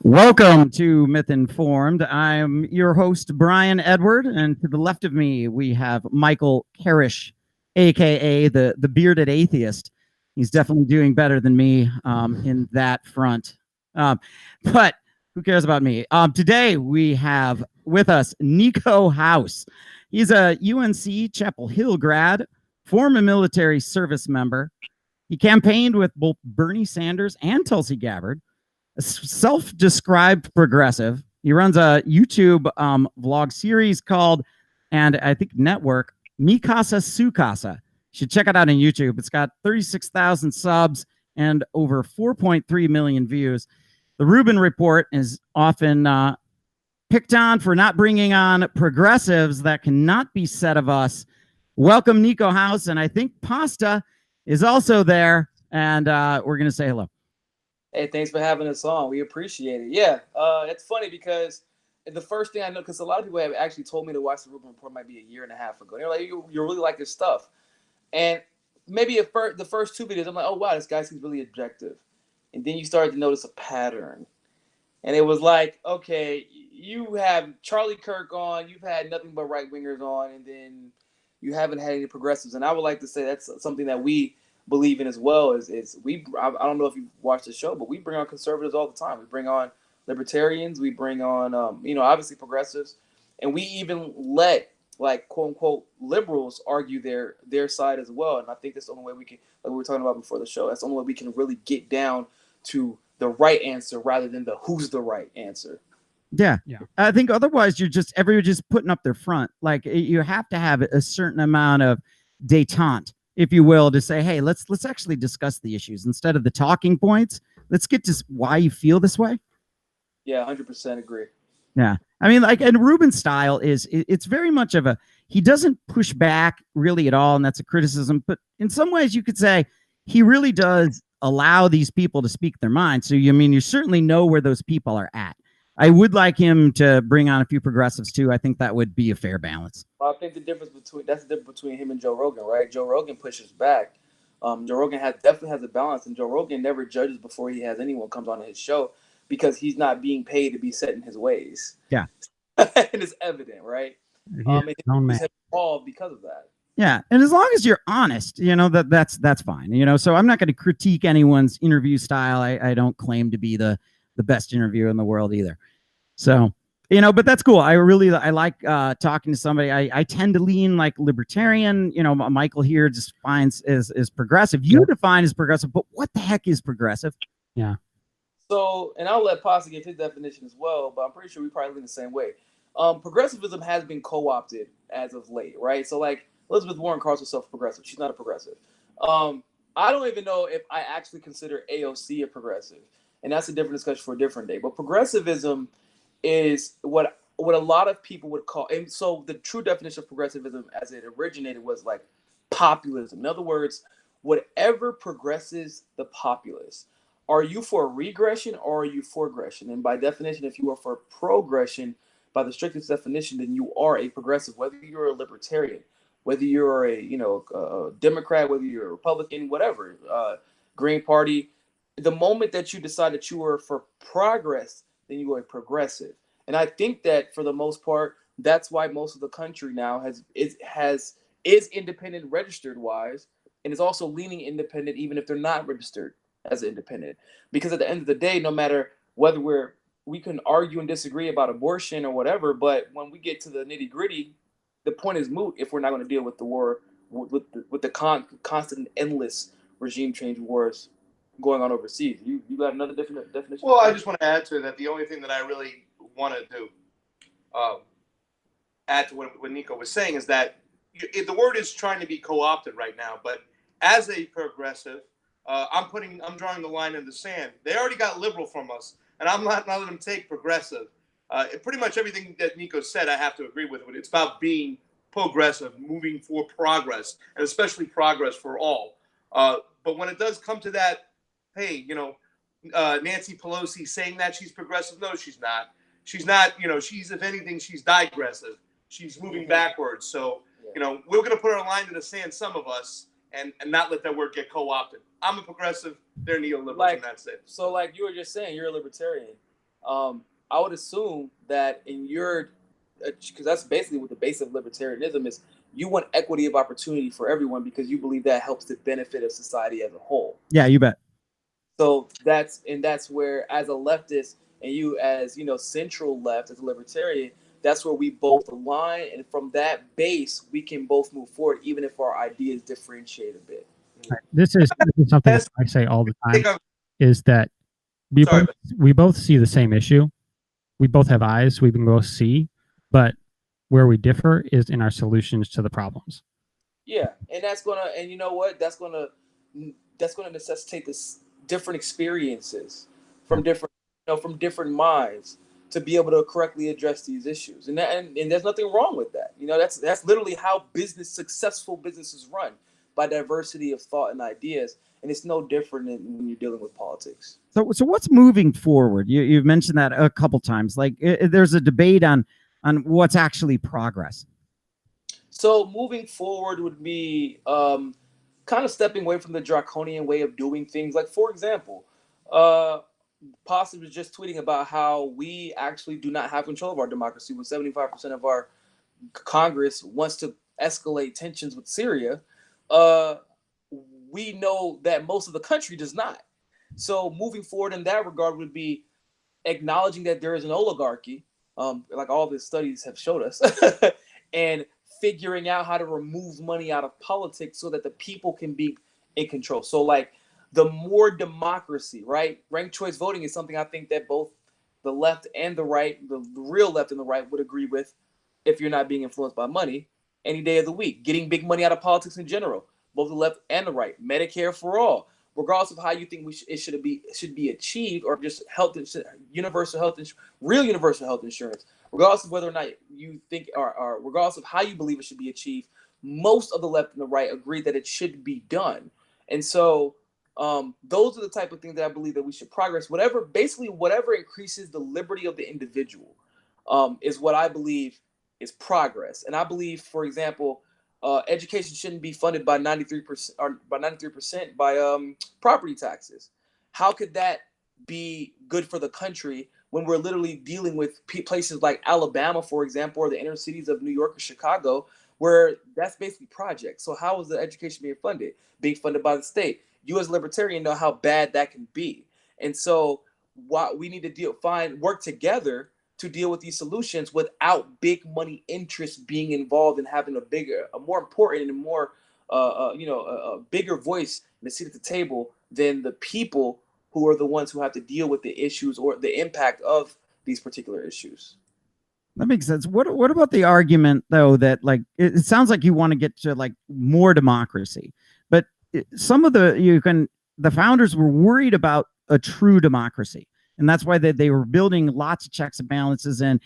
Welcome to Myth Informed. I'm your host, Brian Edward, and to the left of me, we have Michael Karish, aka the bearded atheist. He's definitely doing better than me in that front. But who cares about me? Today, we have with us Niko House. He's a UNC Chapel Hill grad, former military service member. He campaigned with both Bernie Sanders and Tulsi Gabbard, a self-described progressive. He runs a YouTube vlog series called, and I think network, Mi Casa Su Casa. You should check it out on YouTube. It's got 36,000 subs and over 4.3 million views. The Rubin Report is often picked on for not bringing on progressives that cannot be said of us. Welcome, Niko House, and I think Pasta is also there, and we're going to say hello. Hey, thanks for having us on. We appreciate it. Yeah, it's funny because the first thing I know, because a lot of people have actually told me to watch the Rubin Report might be a year and a half ago. They're like, you really like this stuff. And maybe the first two videos, I'm like, oh, wow, this guy seems really objective. And then you started to notice a pattern. And it was like, okay, you have Charlie Kirk on, you've had nothing but right-wingers on, and then you haven't had any progressives. And I would like to say that's something that we believe in as well. Is we I don't know if you've watched the show, but we bring on conservatives all the time. We bring on libertarians, we bring on obviously progressives, and we even let like quote unquote liberals argue their side as well. And I think that's the only way we can, like we were talking about before the show, that's the only way we can really get down to the right answer rather than the who's the right answer. Yeah. I think otherwise everyone just putting up their front. Like you have to have a certain amount of detente, if you will, to say, hey, let's actually discuss the issues instead of the talking points. Let's get to why you feel this way. Yeah, 100% agree. Yeah. I mean, like, and Rubin's style it's very much of he doesn't push back really at all, and that's a criticism. But in some ways, you could say he really does allow these people to speak their mind. So, you certainly know where those people are at. I would like him to bring on a few progressives too. I think that would be a fair balance. Well, I think that's the difference between him and Joe Rogan, right? Joe Rogan pushes back. Joe Rogan definitely has a balance, and Joe Rogan never judges before he has anyone comes on his show because he's not being paid to be set in his ways. Yeah, and it's evident, right? He's involved because of that. Yeah, and as long as you're honest, that's fine. So I'm not going to critique anyone's interview style. I don't claim to be the best interviewer in the world either. So, but that's cool. I like talking to somebody. I tend to lean like libertarian. Michael here just finds is progressive. You define as progressive, but what the heck is progressive? Yeah. So, and I'll let Pasta give his definition as well, but I'm pretty sure we probably lean the same way. Progressivism has been co-opted as of late, right? So, like Elizabeth Warren calls herself progressive. She's not a progressive. I don't even know if I actually consider AOC a progressive, and that's a different discussion for a different day. But progressivism is what a lot of people would call, and so the true definition of progressivism as it originated was like populism. In other words, whatever progresses the populace. Are you for regression or are you for aggression? And by definition, if you are for progression, by the strictest definition, then you are a progressive, whether you're a libertarian, whether you're a Democrat, whether you're a Republican, whatever, Green Party. The moment that you decide that you are for progress, then you are a progressive. And I think that for the most part, that's why most of the country now is independent registered wise, and is also leaning independent even if they're not registered as independent. Because at the end of the day, no matter whether we can argue and disagree about abortion or whatever, but when we get to the nitty gritty, the point is moot if we're not going to deal with the war, with the constant, endless regime change wars going on overseas. You got another different definition? Well, I just want to add to that. The only thing that I really wanted to add to what Niko was saying is that the word is trying to be co-opted right now. But as a progressive, I'm drawing the line in the sand. They already got liberal from us, and I'm not letting them take progressive. Pretty much everything that Niko said, I have to agree with. It's about being progressive, moving for progress, and especially progress for all. But when it does come to that, hey, Nancy Pelosi saying that she's progressive, no, she's not. She's not. She's, if anything, she's digressive. She's moving backwards. So, we're going to put our line in the sand, some of us, and not let that word get co-opted. I'm a progressive. They're neoliberals, and that's it. So, like you were just saying, you're a libertarian. I would assume that in your, because that's basically what the base of libertarianism is. You want equity of opportunity for everyone because you believe that helps the benefit of society as a whole. Yeah, you bet. So that's where, as a leftist, and you as central left as a libertarian, that's where we both align, and from that base we can both move forward, even if our ideas differentiate a bit. Right. This is something that I say all the time, is that we both see the same issue. We both have eyes, we can both see, but where we differ is in our solutions to the problems. Yeah, and you know what? That's gonna necessitate this different experiences from different minds to be able to correctly address these issues. And there's nothing wrong with that. That's literally how successful businesses run, by diversity of thought and ideas. And it's no different when you're dealing with politics. So what's moving forward? You've mentioned that a couple times. Like there's a debate on what's actually progress. So moving forward would be kind of stepping away from the draconian way of doing things. Like, for example, Posse was just tweeting about how we actually do not have control of our democracy when 75% of our Congress wants to escalate tensions with Syria. We know that most of the country does not. So moving forward in that regard would be acknowledging that there is an oligarchy, like all the studies have showed us, and figuring out how to remove money out of politics so that the people can be in control. So like the more democracy, right? Ranked choice voting is something I think that both the left and the right, the real left and the right, would agree with if you're not being influenced by money any day of the week. Getting big money out of politics in general, both the left and the right. Medicare for all, regardless of how you think it should be achieved, or just universal health, real universal health insurance. Regardless of whether or not you think, or regardless of how you believe it should be achieved, most of the left and the right agree that it should be done. And so those are the type of things that I believe that we should progress. Whatever increases the liberty of the individual is what I believe is progress. And I believe, for example, education shouldn't be funded by 93% or by 93% by property taxes. How could that be good for the country when we're literally dealing with places like Alabama, for example, or the inner cities of New York or Chicago, where that's basically projects? So how is the education being funded? Being funded by the state. You as a libertarian know how bad that can be. And so what we need to work together to deal with these solutions without big money interests being involved and having a more important and more, a bigger voice in the seat at the table than the people who are the ones who have to deal with the issues or the impact of these particular issues. That makes sense. What about the argument though that like it sounds like you want to get to like more democracy, but some of the founders were worried about a true democracy, and that's why they were building lots of checks and balances and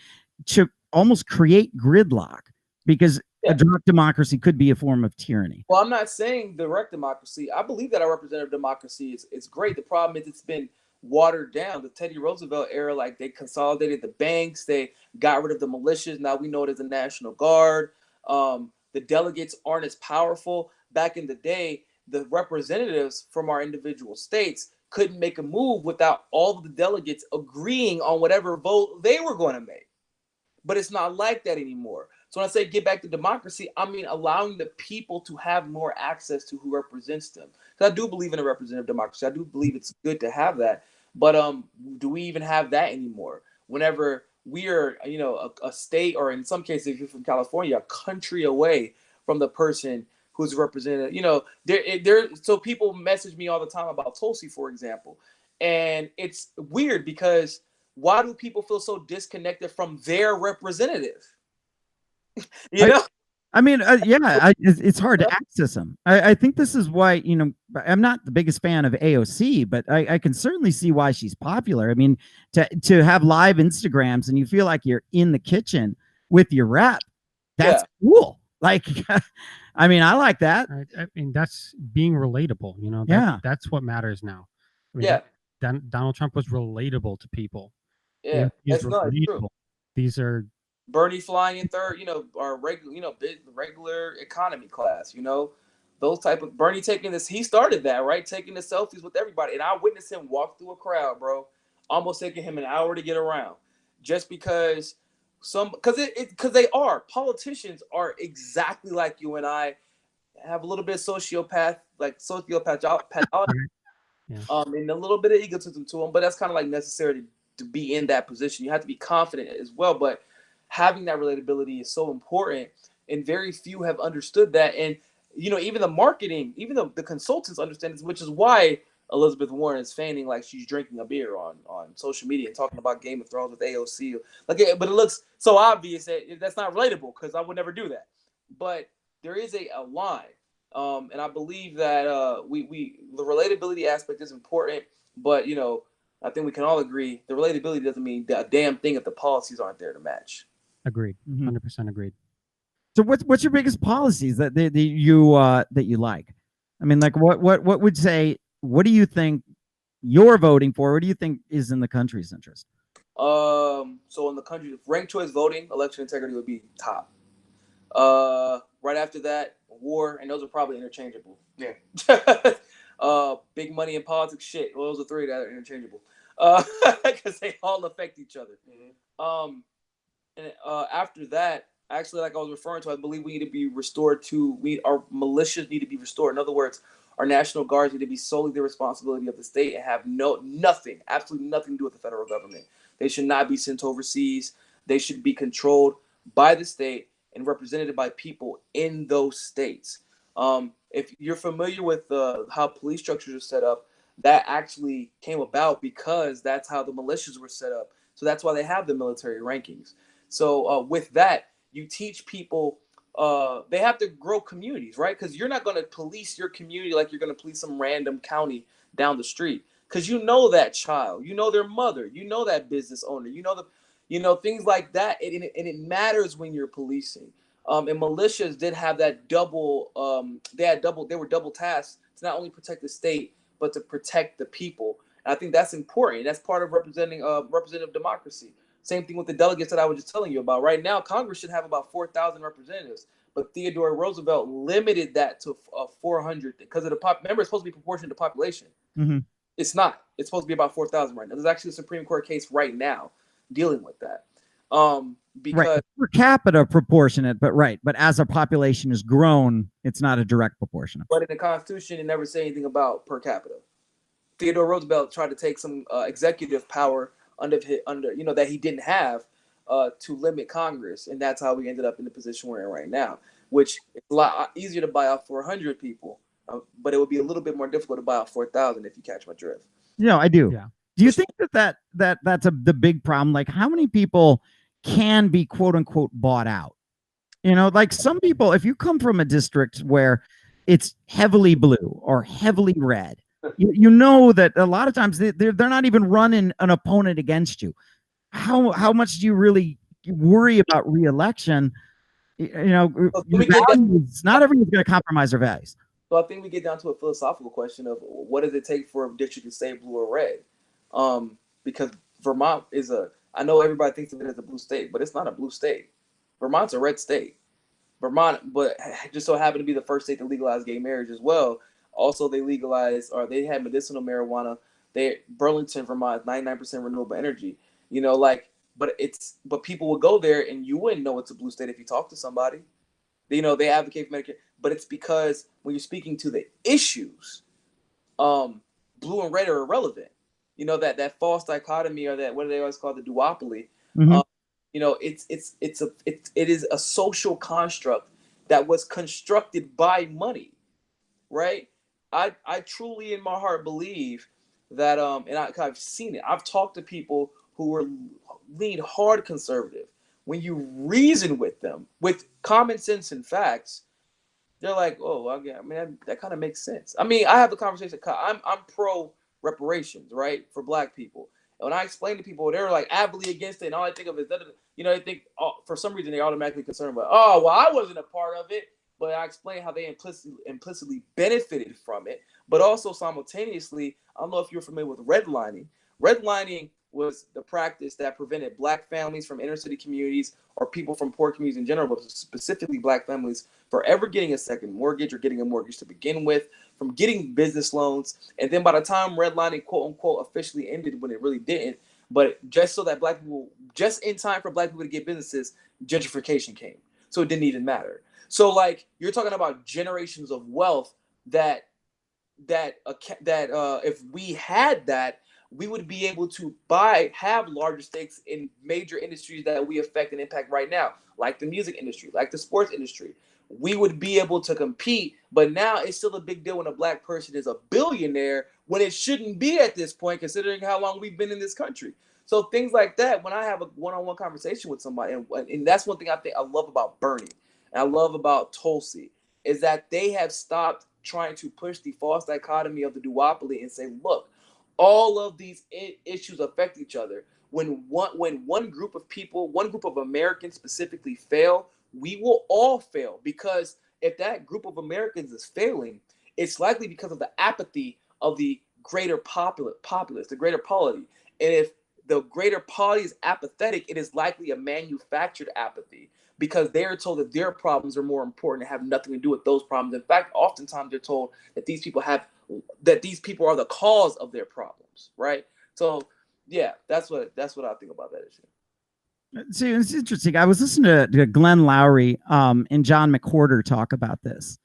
to almost create gridlock, because a direct democracy could be a form of tyranny. Well, I'm not saying direct democracy. I believe that our representative democracy is great. The problem is it's been watered down. The Teddy Roosevelt era, like they consolidated the banks, they got rid of the militias. Now we know it as the National Guard. The delegates aren't as powerful. Back in the day, the representatives from our individual states couldn't make a move without all of the delegates agreeing on whatever vote they were going to make. But it's not like that anymore. So when I say get back to democracy, I mean allowing the people to have more access to who represents them. Because I do believe in a representative democracy. I do believe it's good to have that. But do we even have that anymore? Whenever we are, a state, or in some cases, if you're from California, a country away from the person who's represented, so people message me all the time about Tulsi, for example. And it's weird because why do people feel so disconnected from their representative? I mean, it's hard to access them. I think this is why, I'm not the biggest fan of AOC, but I can certainly see why she's popular. I mean, to have live Instagrams and you feel like you're in the kitchen with your rep, that's cool. Like, I mean, I like that. I mean, that's being relatable, that's what matters now. I mean, Donald Trump was relatable to people. Yeah, that's not true. These are Bernie flying in third, our regular economy class, those type of Bernie taking this. He started that, right? Taking the selfies with everybody. And I witnessed him walk through a crowd, bro, almost taking him an hour to get around, just because because they are politicians are exactly like you and I, have a little bit of pathology, Yeah. and a little bit of egotism to them, but that's kind of like necessary to be in that position. You have to be confident as well, but having that relatability is so important, and very few have understood that. And even the marketing, even the consultants understand this, which is why Elizabeth Warren is feigning like she's drinking a beer on social media and talking about Game of Thrones with AOC. Like, but it looks so obvious that that's not relatable, because I would never do that. But there is a line. And I believe that the relatability aspect is important, but I think we can all agree the relatability doesn't mean a damn thing if the policies aren't there to match. Agreed. 100% agreed. So what's your biggest policies that you like? I mean, like what would say, what do you think you're voting for? What do you think is in the country's interest? So in the country, ranked choice voting, election integrity would be top. Right after that, war, and those are probably interchangeable. Yeah. Big money in politics, shit. Well, those are three that are interchangeable. Because they all affect each other. Mm-hmm. And after that, actually, like I was referring to, I believe we need to be restored to. Our militias need to be restored. In other words, our National Guards need to be solely the responsibility of the state and have absolutely nothing to do with the federal government. They should not be sent overseas. They should be controlled by the state and represented by people in those states. If you're familiar with how police structures are set up, that actually came about because that's how the militias were set up. So that's why they have the military rankings. So with that, you teach people, they have to grow communities, right? Because you're not going to police your community like you're going to police some random county down the street. Because you know that child, you know their mother, you know that business owner, things like that. And it matters when you're policing. And militias did have that double, they were double tasked to not only protect the state, but to protect the people. And I think that's important. That's part of representative democracy. Same thing with the delegates that I was just telling you about. Right now, Congress should have about 4,000 representatives, but Theodore Roosevelt limited that to 400 because of the remember, it's supposed to be proportionate to population. Mm-hmm. It's not. It's supposed to be about 4,000 right now. There's actually a Supreme Court case right now dealing with that. Because right. Per capita proportionate, but as our population has grown, it's not a direct proportion. But in the Constitution, it never said anything about per capita. Theodore Roosevelt tried to take some executive power under that he didn't have to limit Congress, and that's how we ended up in the position we're in right now. Which is a lot easier to buy off 400 people, but it would be a little bit more difficult to buy off 4,000 if you catch my drift. I do. Yeah. Do you think that's the big problem? Like, how many people can be quote unquote bought out? Like some people, if you come from a district where it's heavily blue or heavily red, you know that a lot of times they're not even running an opponent against you. How much do you really worry about re-election? Not everyone's going to compromise their values. So I think we get down to a philosophical question of what does it take for a district to stay blue or red? Because Vermont I know everybody thinks of it as a blue state, but it's not a blue state. Vermont's a red state. Vermont, but just so happened to be the first state to legalize gay marriage as well. Also, they they had medicinal marijuana. Burlington, Vermont, 99% renewable energy. But people would go there and you wouldn't know it's a blue state if you talk to somebody. They advocate for Medicare, but it's because when you're speaking to the issues, blue and red are irrelevant. That false dichotomy, or that, what do they always call the duopoly? Mm-hmm. It is a social construct that was constructed by money, right? I truly in my heart believe that, and I've seen it. I've talked to people who lean hard conservative. When you reason with them with common sense and facts, they're like, oh, I mean, that kind of makes sense. I mean, I have the conversation. I'm pro reparations, right, for Black people. And when I explain to people, they're like avidly against it, and all I think of is that, they think, for some reason they automatically concerned about, oh, well, I wasn't a part of it. But I explain how they implicitly benefited from it. But also simultaneously, I don't know if you're familiar with redlining. Redlining was the practice that prevented Black families from inner city communities or people from poor communities in general, but specifically Black families, for ever getting a second mortgage or getting a mortgage to begin with, from getting business loans. And then by the time redlining, quote unquote, officially ended, when it really didn't, but just so that black people, just in time for black people to get businesses, gentrification came. So it didn't even matter. So like you're talking about generations of wealth that if we had that, we would be able to have larger stakes in major industries that we affect and impact right now, like the music industry, like the sports industry. We would be able to compete, but now it's still a big deal when a black person is a billionaire when it shouldn't be at this point, considering how long we've been in this country. So things like that, when I have a one-on-one conversation with somebody, and that's one thing I think I love about Bernie, and I love about Tulsi, is that they have stopped trying to push the false dichotomy of the duopoly and say, look, all of these issues affect each other. When one group of people, one group of Americans specifically fail, we will all fail, because if that group of Americans is failing, it's likely because of the apathy of the greater populace, the greater polity. And if the greater polity is apathetic, it is likely a manufactured apathy, because they're told that their problems are more important and have nothing to do with those problems. In fact, oftentimes they're told that these people are the cause of their problems, right? So yeah, that's what I think about that issue. See, it's interesting. I was listening to Glenn Lowry and John McWhorter talk about this.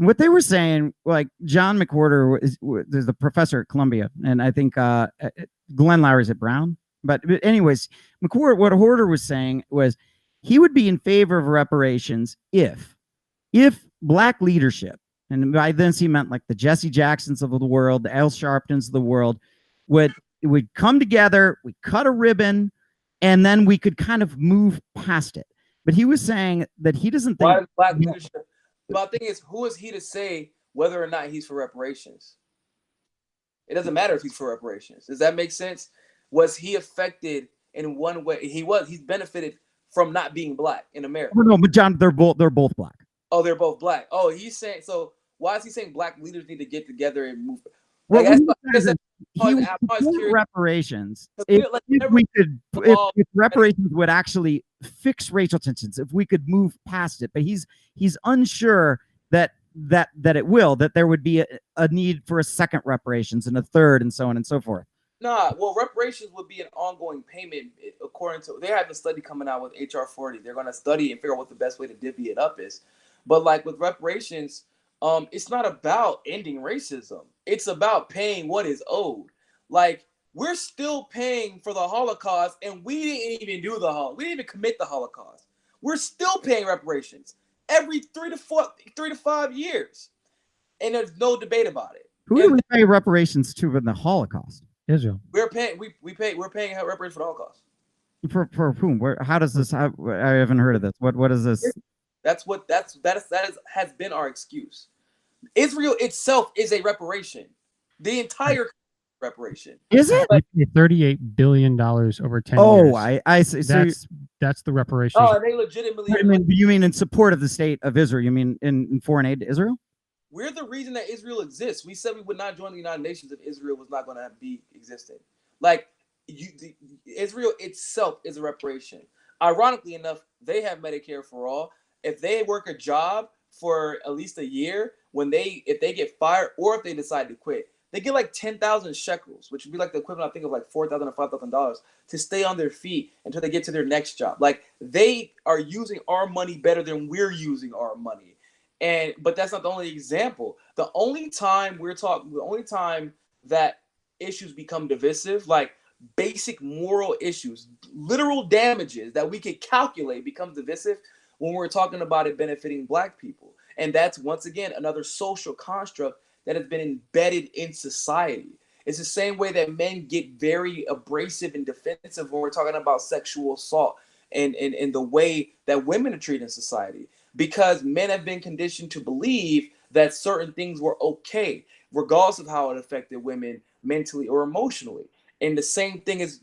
And what they were saying, like John McWhorter is the professor at Columbia, and I think Glenn Lowry's at Brown. But anyways, what Horter was saying was he would be in favor of reparations if black leadership, and by this he meant like the Jesse Jacksons of the world, the Al Sharptons of the world, would come together, we cut a ribbon, and then we could kind of move past it. But he was saying that he doesn't think why black leadership. But the thing is, who is he to say whether or not he's for reparations? It doesn't matter if he's for reparations. Does that make sense? Was he affected in one way? He's benefited from not being black in America. No, but John, they're both black. Oh, they're both black. Oh, he's saying, so why is he saying black leaders need to get together and move? Well, he would reparations if reparations would actually fix racial tensions, if we could move past it. But he's unsure that it will, that there would be a need for a second reparations and a third and so on and so forth. Nah, well, reparations would be an ongoing payment according to, they have a study coming out with HR 40. They're going to study and figure out what the best way to divvy it up is. But like with reparations, it's not about ending racism. It's about paying what is owed. Like, we're still paying for the Holocaust, and we didn't even do the Holocaust. We didn't even commit the Holocaust. We're still paying reparations every 3 to 5 years, and there's no debate about it. Who do we pay reparations to in the Holocaust? Israel. We're paying reparations for the Holocaust. For whom? How does this? I haven't heard of this. What is this? That has been our excuse. Israel itself is a reparation. The entire reparation. Is it? $38 billion over 10 years. Oh, I see. That's the reparation. Oh, they legitimately. You mean in support of the state of Israel? You mean in foreign aid to Israel? We're the reason that Israel exists. We said we would not join the United Nations if Israel was not going to be existing. Like, Israel itself is a reparation. Ironically enough, they have Medicare for all. If they work a job for at least a year, if they get fired or if they decide to quit, they get like 10,000 shekels, which would be like the equivalent, I think, of like $4,000 or $5,000 to stay on their feet until they get to their next job. Like, they are using our money better than we're using our money. But that's not the only example. The only time that issues become divisive, like basic moral issues, literal damages that we could calculate, becomes divisive when we're talking about it benefiting black people. And that's, once again, another social construct that has been embedded in society. It's the same way that men get very abrasive and defensive when we're talking about sexual assault and the way that women are treated in society. Because men have been conditioned to believe that certain things were okay, regardless of how it affected women mentally or emotionally. And the same thing is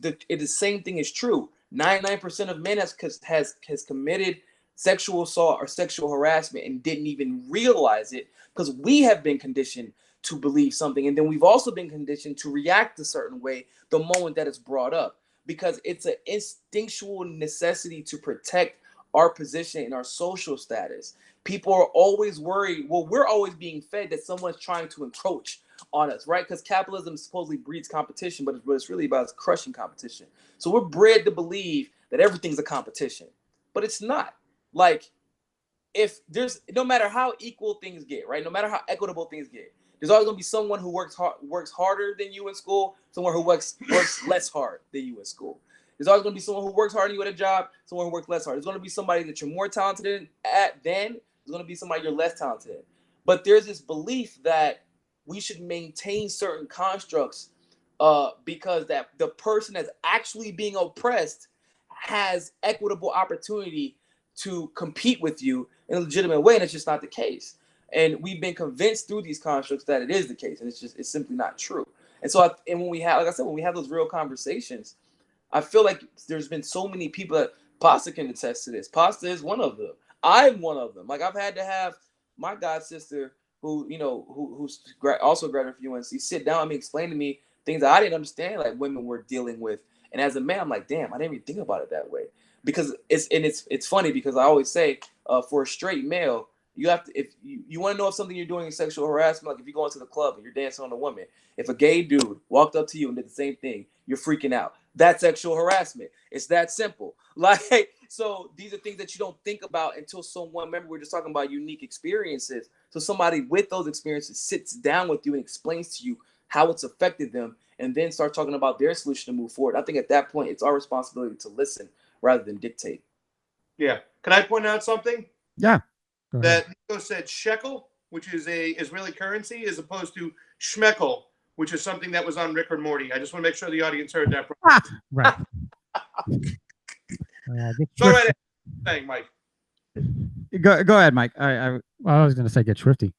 true. 99% of men has committed sexual assault or sexual harassment and didn't even realize it, because we have been conditioned to believe something, and then we've also been conditioned to react a certain way the moment that it's brought up, because it's an instinctual necessity to protect our position and our social status. People are always worried. Well, we're always being fed that someone's trying to encroach on us, right? Because capitalism supposedly breeds competition, but what it's really about is crushing competition. So we're bred to believe that everything's a competition, but it's not. Like, if there's, no matter how equal things get, right? No matter how equitable things get, there's always gonna be someone who works harder than you in school, someone who works less hard than you in school. There's always gonna be someone who works harder than you at a job, someone who works less hard. There's gonna be somebody that you're more talented at than. There's gonna be somebody you're less talented in. But there's this belief that we should maintain certain constructs because that the person that's actually being oppressed has equitable opportunity to compete with you in a legitimate way, and it's just not the case. And we've been convinced through these constructs that it is the case, and it's simply not true. And so, when we have, like I said, when we have those real conversations, I feel like there's been so many people that Pasta can attest to this. Pasta is one of them. I'm one of them. Like, I've had to have my god sister, who who's also graduated from UNC, sit down and explain to me things that I didn't understand, like women were dealing with. And as a man, I'm like, damn, I didn't even think about it that way. Because it's funny because I always say, for a straight male, you have to, if you want to know if something you're doing is sexual harassment, like if you go into the club and you're dancing on a woman, if a gay dude walked up to you and did the same thing, you're freaking out. That's sexual harassment. It's that simple. Like, so these are things that you don't think about until someone, remember, we're just talking about unique experiences. So somebody with those experiences sits down with you and explains to you how it's affected them, and then start talking about their solution to move forward. I think at that point, it's our responsibility to listen rather than dictate. Yeah. Can I point out something? Yeah. That Niko said shekel, which is a Israeli currency, as opposed to schmeckle, which is something that was on Rick and Morty. I just want to make sure the audience heard that. Right. So right thing, Mike. Go ahead, Mike. I was going to say get swifty.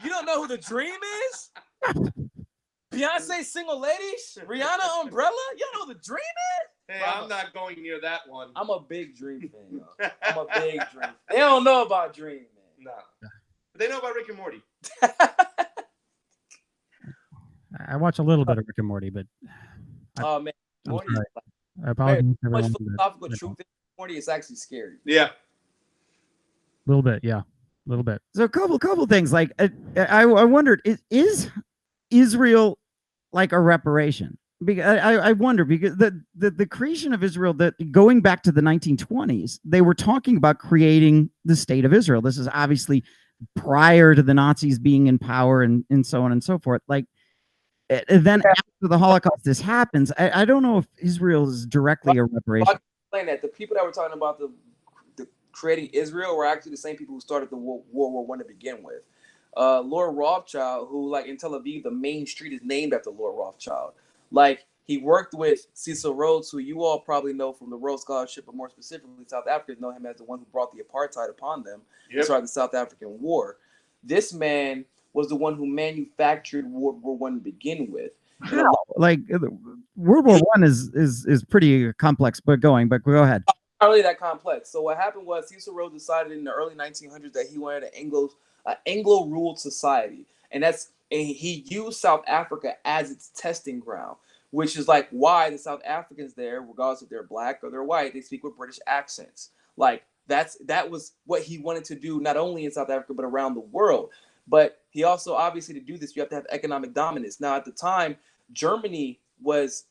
You don't know who the Dream is? Beyonce Single Ladies? Rihanna Umbrella? You don't know who the Dream is? Hey, I'm not going near that one. I'm a big Dream fan, yo. I'm a big Dream. They don't know about Dream, man. No. But they know about Rick and Morty. I watch a little bit of Rick and Morty, but Oh man, Morty is I apologize. much philosophical truth in Morty is actually scary. Yeah. A little bit, yeah. A little bit. So a couple things. Like I wondered, is Israel like a reparation? Because I wonder, because the creation of Israel, that going back to the 1920s, they were talking about creating the state of Israel. This is obviously prior to the Nazis being in power and so on and so forth. Like, and then after the Holocaust, this happens. I don't know if Israel is directly a reparation. I'll explain that. The people that were talking about the creating Israel were actually the same people who started the World War I to begin with. Lord Rothschild, who, like, in Tel Aviv, the main street is named after Lord Rothschild. Like, he worked with Cecil Rhodes, who you all probably know from the Rhodes Scholarship, but more specifically, South Africans know him as the one who brought the apartheid upon them. Yep. And started the South African War. This man was the one who manufactured World War I to begin with. Like, World War I is pretty complex, but go ahead. Not really that complex. So what happened was Cecil Rhodes decided in the early 1900s that he wanted an Anglo-ruled society, and he used South Africa as its testing ground, which is like why the South Africans there, regardless if they're black or they're white, they speak with British accents. Like, that was what he wanted to do, not only in South Africa but around the world. But he also, obviously, to do this, you have to have economic dominance. Now, at the time, Germany was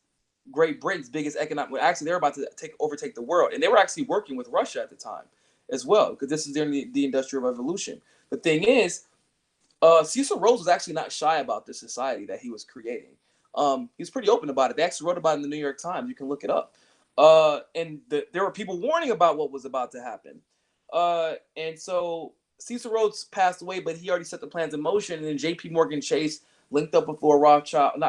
Great Britain's biggest economic. Well, actually, they were about to overtake the world, and they were actually working with Russia at the time as well, because this is during the Industrial Revolution. The thing is, Cecil Rhodes was actually not shy about this society that he was creating. He was pretty open about it. They actually wrote about it in the New York Times. You can look it up. And there were people warning about what was about to happen. And so Cecil Rhodes passed away, but he already set the plans in motion. And then J.P. Morgan Chase linked up with Lord Rothschild.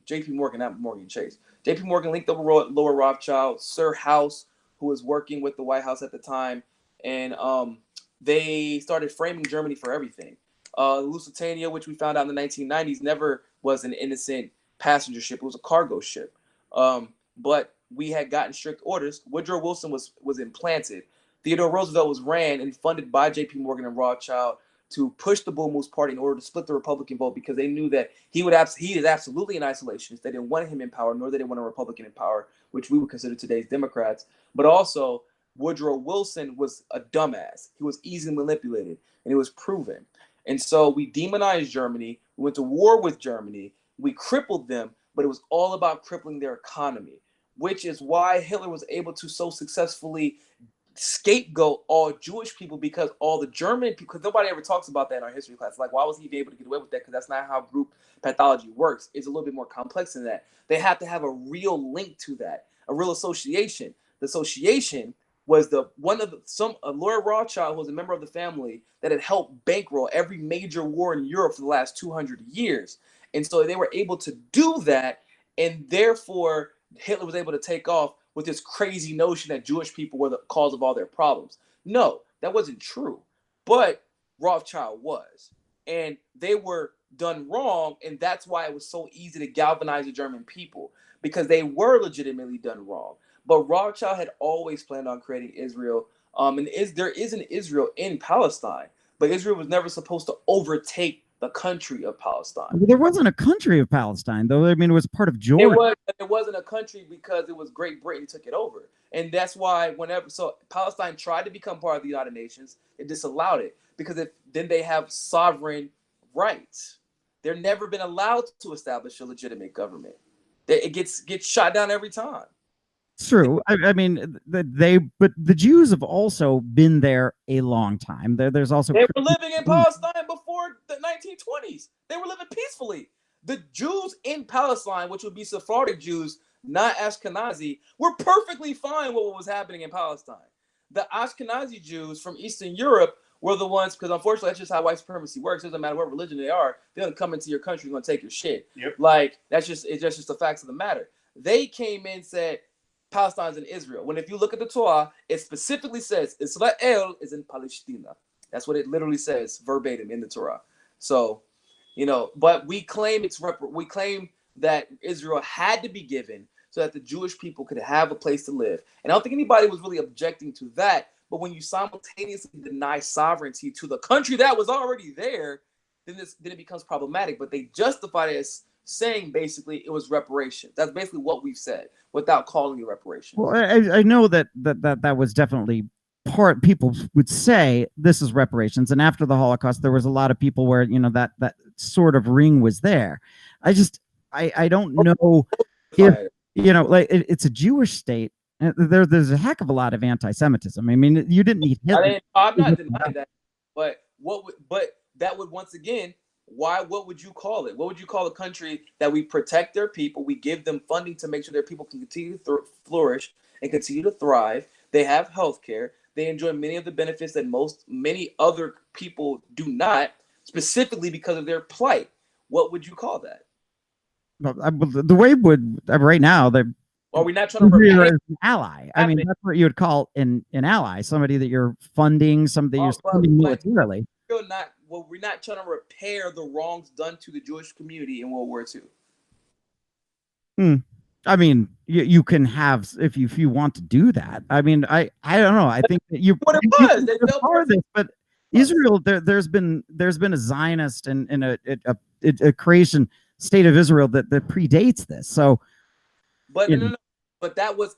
J.P. Morgan, not Morgan Chase. J.P. Morgan linked up with Lord Rothschild, Sir House, who was working with the White House at the time. And they started framing Germany for everything. Lusitania, which we found out in the 1990s, never was an innocent passenger ship. It was a cargo ship. But we had gotten strict orders. Woodrow Wilson was implanted. Theodore Roosevelt was ran and funded by J.P. Morgan and Rothschild to push the Bull Moose Party in order to split the Republican vote, because they knew that he is absolutely an isolationist. They didn't want him in power, nor did they want a Republican in power, which we would consider today's Democrats. But also, Woodrow Wilson was a dumbass. He was easily manipulated, and it was proven. And so we demonized Germany. We went to war with Germany. We crippled them, but it was all about crippling their economy, which is why Hitler was able to so successfully scapegoat all Jewish people, because all the German people, because nobody ever talks about that in our history class. Like, why was he able to get away with that? Because that's not how group pathology works. It's a little bit more complex than that. They have to have a real link to that, a real association. The association was Lord Rothschild, who was a member of the family that had helped bankroll every major war in Europe for the last 200 years. And so they were able to do that, and therefore Hitler was able to take off with this crazy notion that Jewish people were the cause of all their problems. No, that wasn't true. But Rothschild was. And they were done wrong, and that's why it was so easy to galvanize the German people, because they were legitimately done wrong. But Rothschild had always planned on creating Israel. There is an Israel in Palestine, but Israel was never supposed to overtake the country of Palestine. There wasn't a country of Palestine, though. I mean, it was part of Jordan. It wasn't a country because it was Great Britain took it over. And that's why Palestine tried to become part of the United Nations, it disallowed it, because then they have sovereign rights. They're never been allowed to establish a legitimate government. It gets shot down every time. It's true. I mean, but the Jews have also been there a long time. They were living in Palestine before the 1920s. They were living peacefully. The Jews in Palestine, which would be Sephardic Jews, not Ashkenazi, were perfectly fine with what was happening in Palestine. The Ashkenazi Jews from Eastern Europe were the ones, because unfortunately that's just how white supremacy works. It doesn't matter what religion they are. They're gonna come into your country, they're gonna take your shit. Yep. Like it's just the facts of the matter. They came in and said Palestine's in Israel. When if you look at the Torah, it specifically says Israel is in Palestine. That's what it literally says verbatim in the Torah. So, but we claim that Israel had to be given so that the Jewish people could have a place to live. And I don't think anybody was really objecting to that. But when you simultaneously deny sovereignty to the country that was already there, then it becomes problematic. But they justified it as saying basically it was reparations. That's basically what we've said without calling it reparations. Well, I know that was definitely part. People would say this is reparations, and after the Holocaust, there was a lot of people where that sort of ring was there. I don't know if it's a Jewish state. There's a heck of a lot of anti-Semitism. I mean, you didn't need Hitler. I'm not denying that, but that would once again. What would you call it? What would you call a country that we protect their people? We give them funding to make sure their people can continue to flourish and continue to thrive. They have health care. They enjoy many of the benefits that many other people do not, specifically because of their plight. What would you call that? The way right now, are we not trying to repair an ally? I mean, that's what you would call an ally, somebody that you're funding, somebody you're funding militarily. We're not trying to repair the wrongs done to the Jewish community in World War II. I mean, you can have if you want to do that. I mean, I don't know. I think that what it was. But Israel, there's been a Zionist and a creation state of Israel that predates this. So, but but that was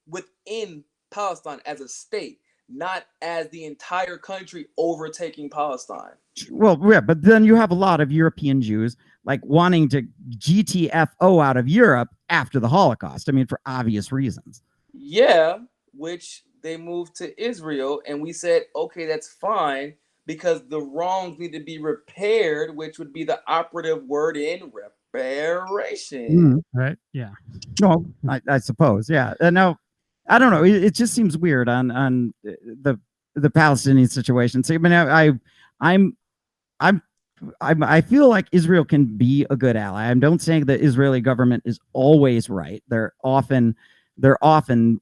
within Palestine as a state, not as the entire country overtaking Palestine. Well, yeah, but then you have a lot of European Jews like wanting to GTFO out of Europe after the Holocaust. I mean, for obvious reasons. Yeah, which they moved to Israel, and we said, okay, that's fine, because the wrongs need to be repaired, which would be the operative word in reparation. Right? Yeah. No, I suppose. Yeah. Now, I don't know. It just seems weird on the Palestinian situation. So I mean, I feel like Israel can be a good ally. I don't saying the Israeli government is always right. They're often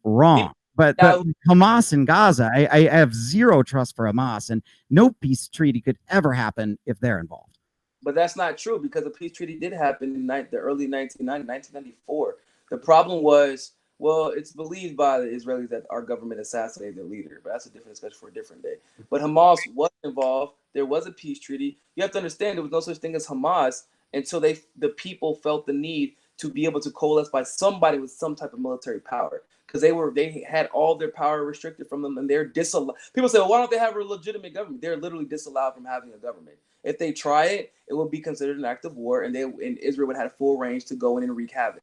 wrong. But Hamas in Gaza, I have zero trust for Hamas, and no peace treaty could ever happen if they're involved. But that's not true, because a peace treaty did happen in the early 1994. The problem was Well, it's believed by the Israelis that our government assassinated their leader, but that's a different discussion for a different day. But Hamas was involved. There was a peace treaty. You have to understand there was no such thing as Hamas until the people felt the need to be able to coalesce by somebody with some type of military power, because they had all their power restricted from them, and they're disallowed. People say, well, why don't they have a legitimate government? They're literally disallowed from having a government. If they try it, it would be considered an act of war, and Israel would have full range to go in and wreak havoc.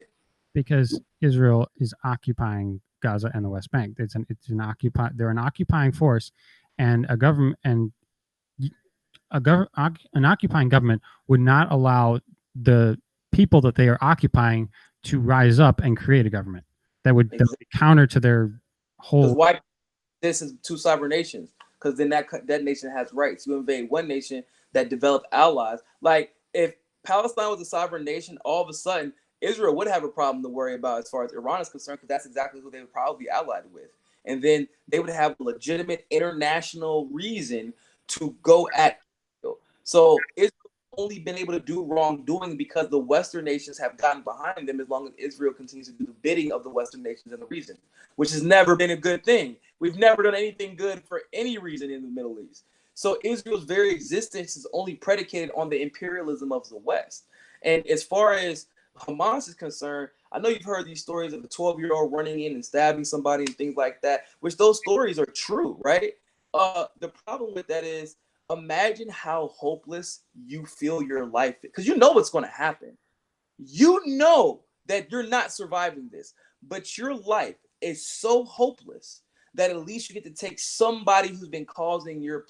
Because Israel is occupying Gaza and the West Bank. They're an occupying force, and a government and an occupying government would not allow the people that they are occupying to rise up and create a government that would counter to their whole. Why this is two sovereign nations? Because then that nation has rights. You invade one nation that developed allies. Like if Palestine was a sovereign nation, all of a sudden Israel would have a problem to worry about as far as Iran is concerned, because that's exactly who they would probably be allied with. And then they would have a legitimate international reason to go at Israel. So Israel only been able to do wrongdoing because the Western nations have gotten behind them, as long as Israel continues to do the bidding of the Western nations in the region, which has never been a good thing. We've never done anything good for any reason in the Middle East. So Israel's very existence is only predicated on the imperialism of the West. And as far as Hamas is concerned, I know you've heard these stories of a 12-year-old running in and stabbing somebody and things like that, which those stories are true, right? The problem with that is, imagine how hopeless you feel your life is, because you know what's going to happen. You know that you're not surviving this, but your life is so hopeless that at least you get to take somebody who's been causing your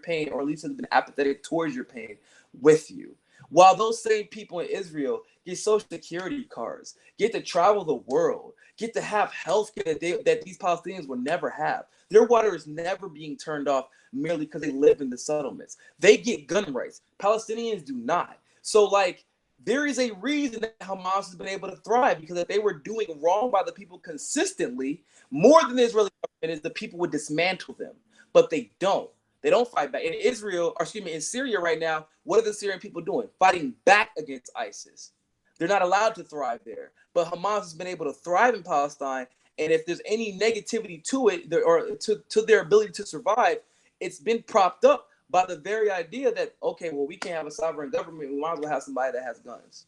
pain, or at least has been apathetic towards your pain, with you. While those same people in Israel get social security cards, get to travel the world, get to have health care that these Palestinians will never have. Their water is never being turned off merely because they live in the settlements. They get gun rights. Palestinians do not. So, like, there is a reason that Hamas has been able to thrive, because if they were doing wrong by the people consistently, more than the Israeli government is, the people would dismantle them. But they don't. They don't fight back. In Syria right now, what are the Syrian people doing? Fighting back against ISIS. They're not allowed to thrive there. But Hamas has been able to thrive in Palestine, and if there's any negativity to it, or to their ability to survive, it's been propped up by the very idea that, okay, well, we can't have a sovereign government. We might as well have somebody that has guns.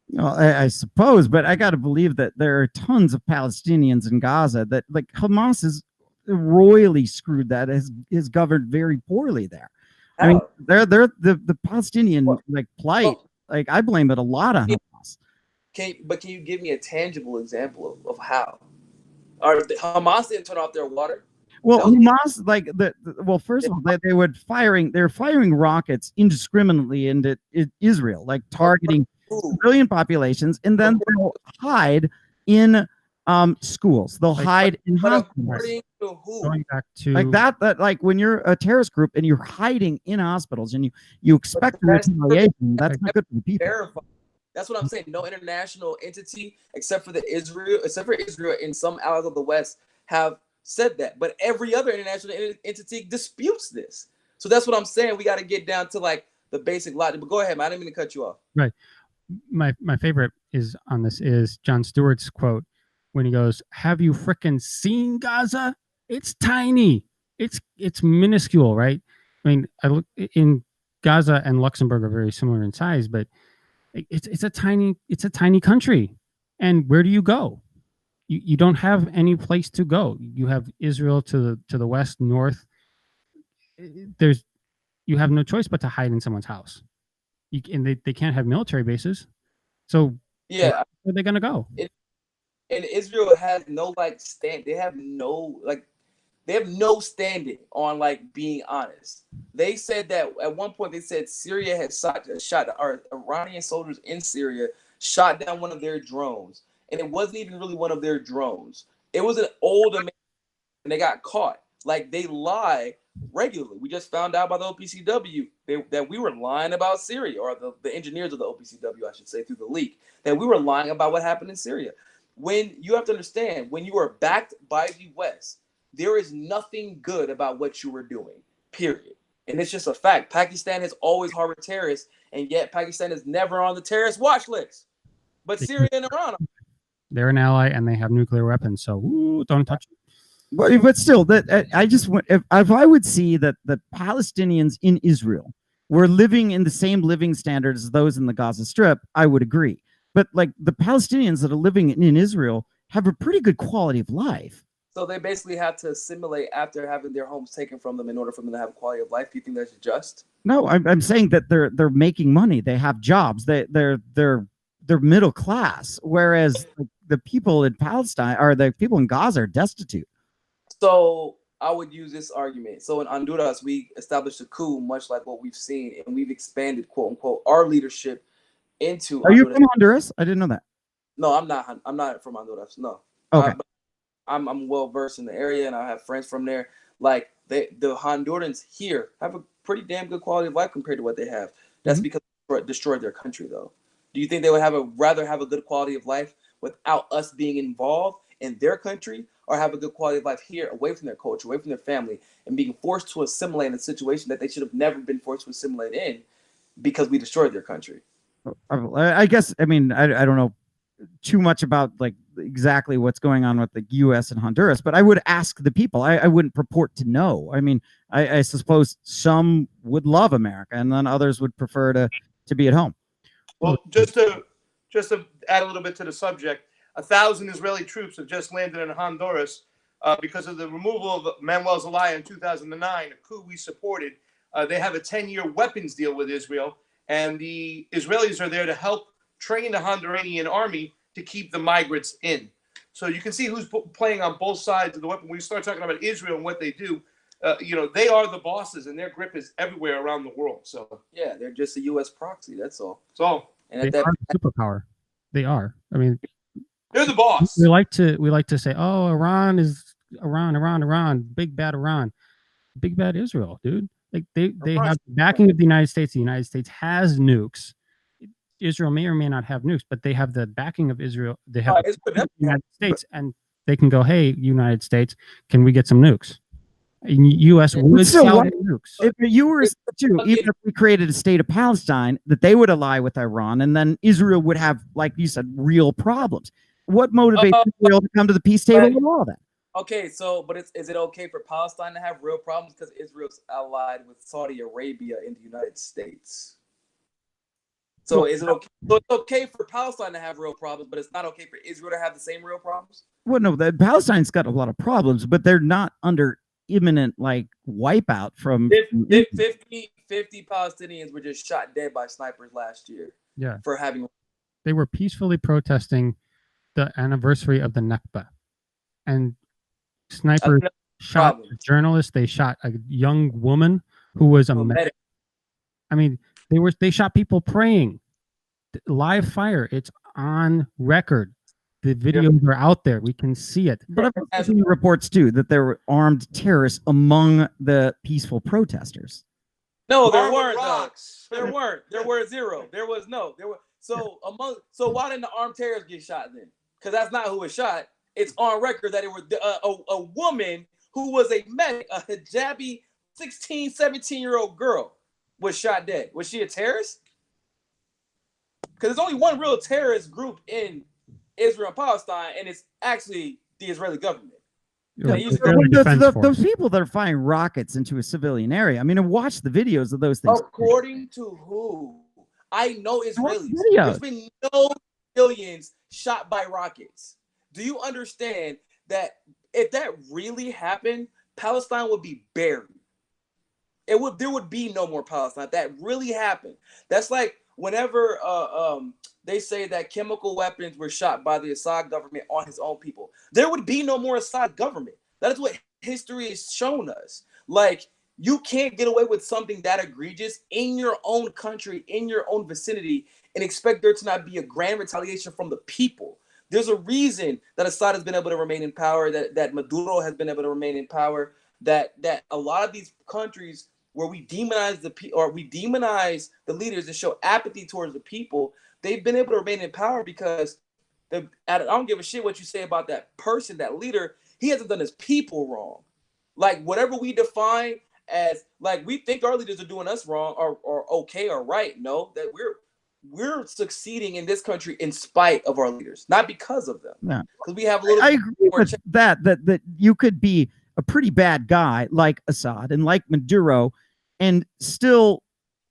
Well, I suppose, but I got to believe that there are tons of Palestinians in Gaza that, like, Hamas is royally screwed, that is governed very poorly there. I mean, they're the Palestinian plight. Like, I blame it a lot on Hamas. Can you give me a tangible example of how? Hamas didn't turn off their water? Well, Hamas, like first of all, they're firing rockets indiscriminately into Israel, like targeting civilian populations, and then they'll hide in schools. They'll hide in hospitals. Going back to like that like when you're a terrorist group and you're hiding in hospitals and you expect retaliation, that's not good for the people. Terrifying. That's what I'm saying. No international entity except for Israel and some allies of the West have said that. But every other international entity disputes this. So that's what I'm saying. We got to get down to like the basic logic. But go ahead, man. I didn't mean to cut you off. Right. My favorite is Jon Stewart's quote when he goes, "Have you frickin' seen Gaza? It's tiny. It's minuscule, right? I mean, I look in Gaza and Luxembourg are very similar in size, but it's a tiny country. And where do you go? You don't have any place to go. You have Israel to the west, north. You have no choice but to hide in someone's house. And they can't have military bases. So yeah, where are they going to go? And Israel has no stand. They have no standing on being honest. They said that at one point, they said Syria had shot our Iranian soldiers in Syria shot down one of their drones, and it wasn't even really one of their drones. It was an old American, and they got caught. Like, they lie regularly. We just found out by the OPCW that we were lying about Syria, or the engineers of the OPCW, I should say, through the leak, that we were lying about what happened in Syria. When you have to understand, when you are backed by the West, there is nothing good about what you were doing, period. And it's just a fact. Pakistan has always harbored terrorists, and yet Pakistan is never on the terrorist watch list. But Syria and Iran are. They're an ally and they have nuclear weapons. So don't touch it. But still, that I just if I would see that the Palestinians in Israel were living in the same living standards as those in the Gaza Strip, I would agree. But like the Palestinians that are living in Israel have a pretty good quality of life. So they basically have to assimilate after having their homes taken from them in order for them to have a quality of life. Do you think that's just? No, I'm saying that they're making money. They have jobs. They're middle class, whereas the people in Palestine or the people in Gaza are destitute. So I would use this argument. So in Honduras, we established a coup, much like what we've seen, and we've expanded, quote unquote, our leadership into. Are you from Honduras? I didn't know that. No, I'm not. I'm not from Honduras. No. Okay. I'm well versed in the area, and I have friends from there. Like the Hondurans here have a pretty damn good quality of life compared to what they have. That's because they destroyed their country, though. Do you think they would rather have a good quality of life without us being involved in their country, or have a good quality of life here, away from their culture, away from their family, and being forced to assimilate in a situation that they should have never been forced to assimilate in because we destroyed their country? I guess, I mean, I don't know too much about like exactly what's going on with the U.S. and Honduras, but I would ask the people. I wouldn't purport to know. I mean, I suppose some would love America, and then others would prefer to be at home. Well, just to add a little bit to the subject, 1,000 Israeli troops have just landed in Honduras because of the removal of Manuel Zelaya in 2009, a coup we supported. They have a 10-year weapons deal with Israel, and the Israelis are there to help train the Honduran army to keep the migrants in. So you can see who's playing on both sides of the weapon. When we start talking about Israel and what they do, they are the bosses, and their grip is everywhere around the world. So yeah, they're just a U.S. proxy. That's all. That's all. And they are a superpower. They are. I mean, they're the boss. We like to say, oh, Iran is Iran, big bad Iran, big bad Israel, dude. Like they have the backing of the United States. The United States has nukes. Israel may or may not have nukes, but they have the backing of Israel. They have the United States, and they can go, hey, United States, can we get some nukes? U.S. would sell nukes. If you were too, even if we created a state of Palestine, that they would ally with Iran, and then Israel would have, like you said, real problems. What motivates Israel to come to the peace table with all that? Okay, so but is it okay for Palestine to have real problems because Israel's allied with Saudi Arabia in the United States? So is it okay? So it's okay for Palestine to have real problems, but it's not okay for Israel to have the same real problems? Well, no, Palestine's got a lot of problems, but they're not under imminent like wipeout from 50 Palestinians were just shot dead by snipers last year. Yeah, for having they were peacefully protesting the anniversary of the Nakba, and snipers shot a journalist. They shot a young woman who was a medic. I mean, they shot people praying. Live fire. It's on record. The videos are out there. We can see it. But I've seen reports too that there were armed terrorists among the peaceful protesters. No, there weren't. There weren't. There were zero. There was no. There were. So why didn't the armed terrorists get shot then? Because that's not who was shot. It's on record that it was a woman who was a medic, a hijabi 16, 17-year-old girl was shot dead. Was she a terrorist? Because there's only one real terrorist group in Israel and Palestine, and it's actually the Israeli government. Yeah, those people that are firing rockets into a civilian area. I mean, I've watched the videos of those things. According to who? I know Israelis. There's been no civilians shot by rockets. Do you understand that if that really happened, Palestine would be buried? There would be no more Palestine. If that really happened. That's like whenever they say that chemical weapons were shot by the Assad government on his own people. There would be no more Assad government. That is what history has shown us. Like, you can't get away with something that egregious in your own country, in your own vicinity, and expect there to not be a grand retaliation from the people. There's a reason that Assad has been able to remain in power, that Maduro has been able to remain in power, that a lot of these countries where we demonize the leaders and show apathy towards the people, they've been able to remain in power because I don't give a shit what you say about that person, that leader. He hasn't done his people wrong. Like, whatever we define as, like, we think our leaders are doing us wrong or okay or right. No, that we're succeeding in this country in spite of our leaders, not because of them. Yeah. Because we have a little. I agree with that you could be a pretty bad guy like Assad and like Maduro, and still,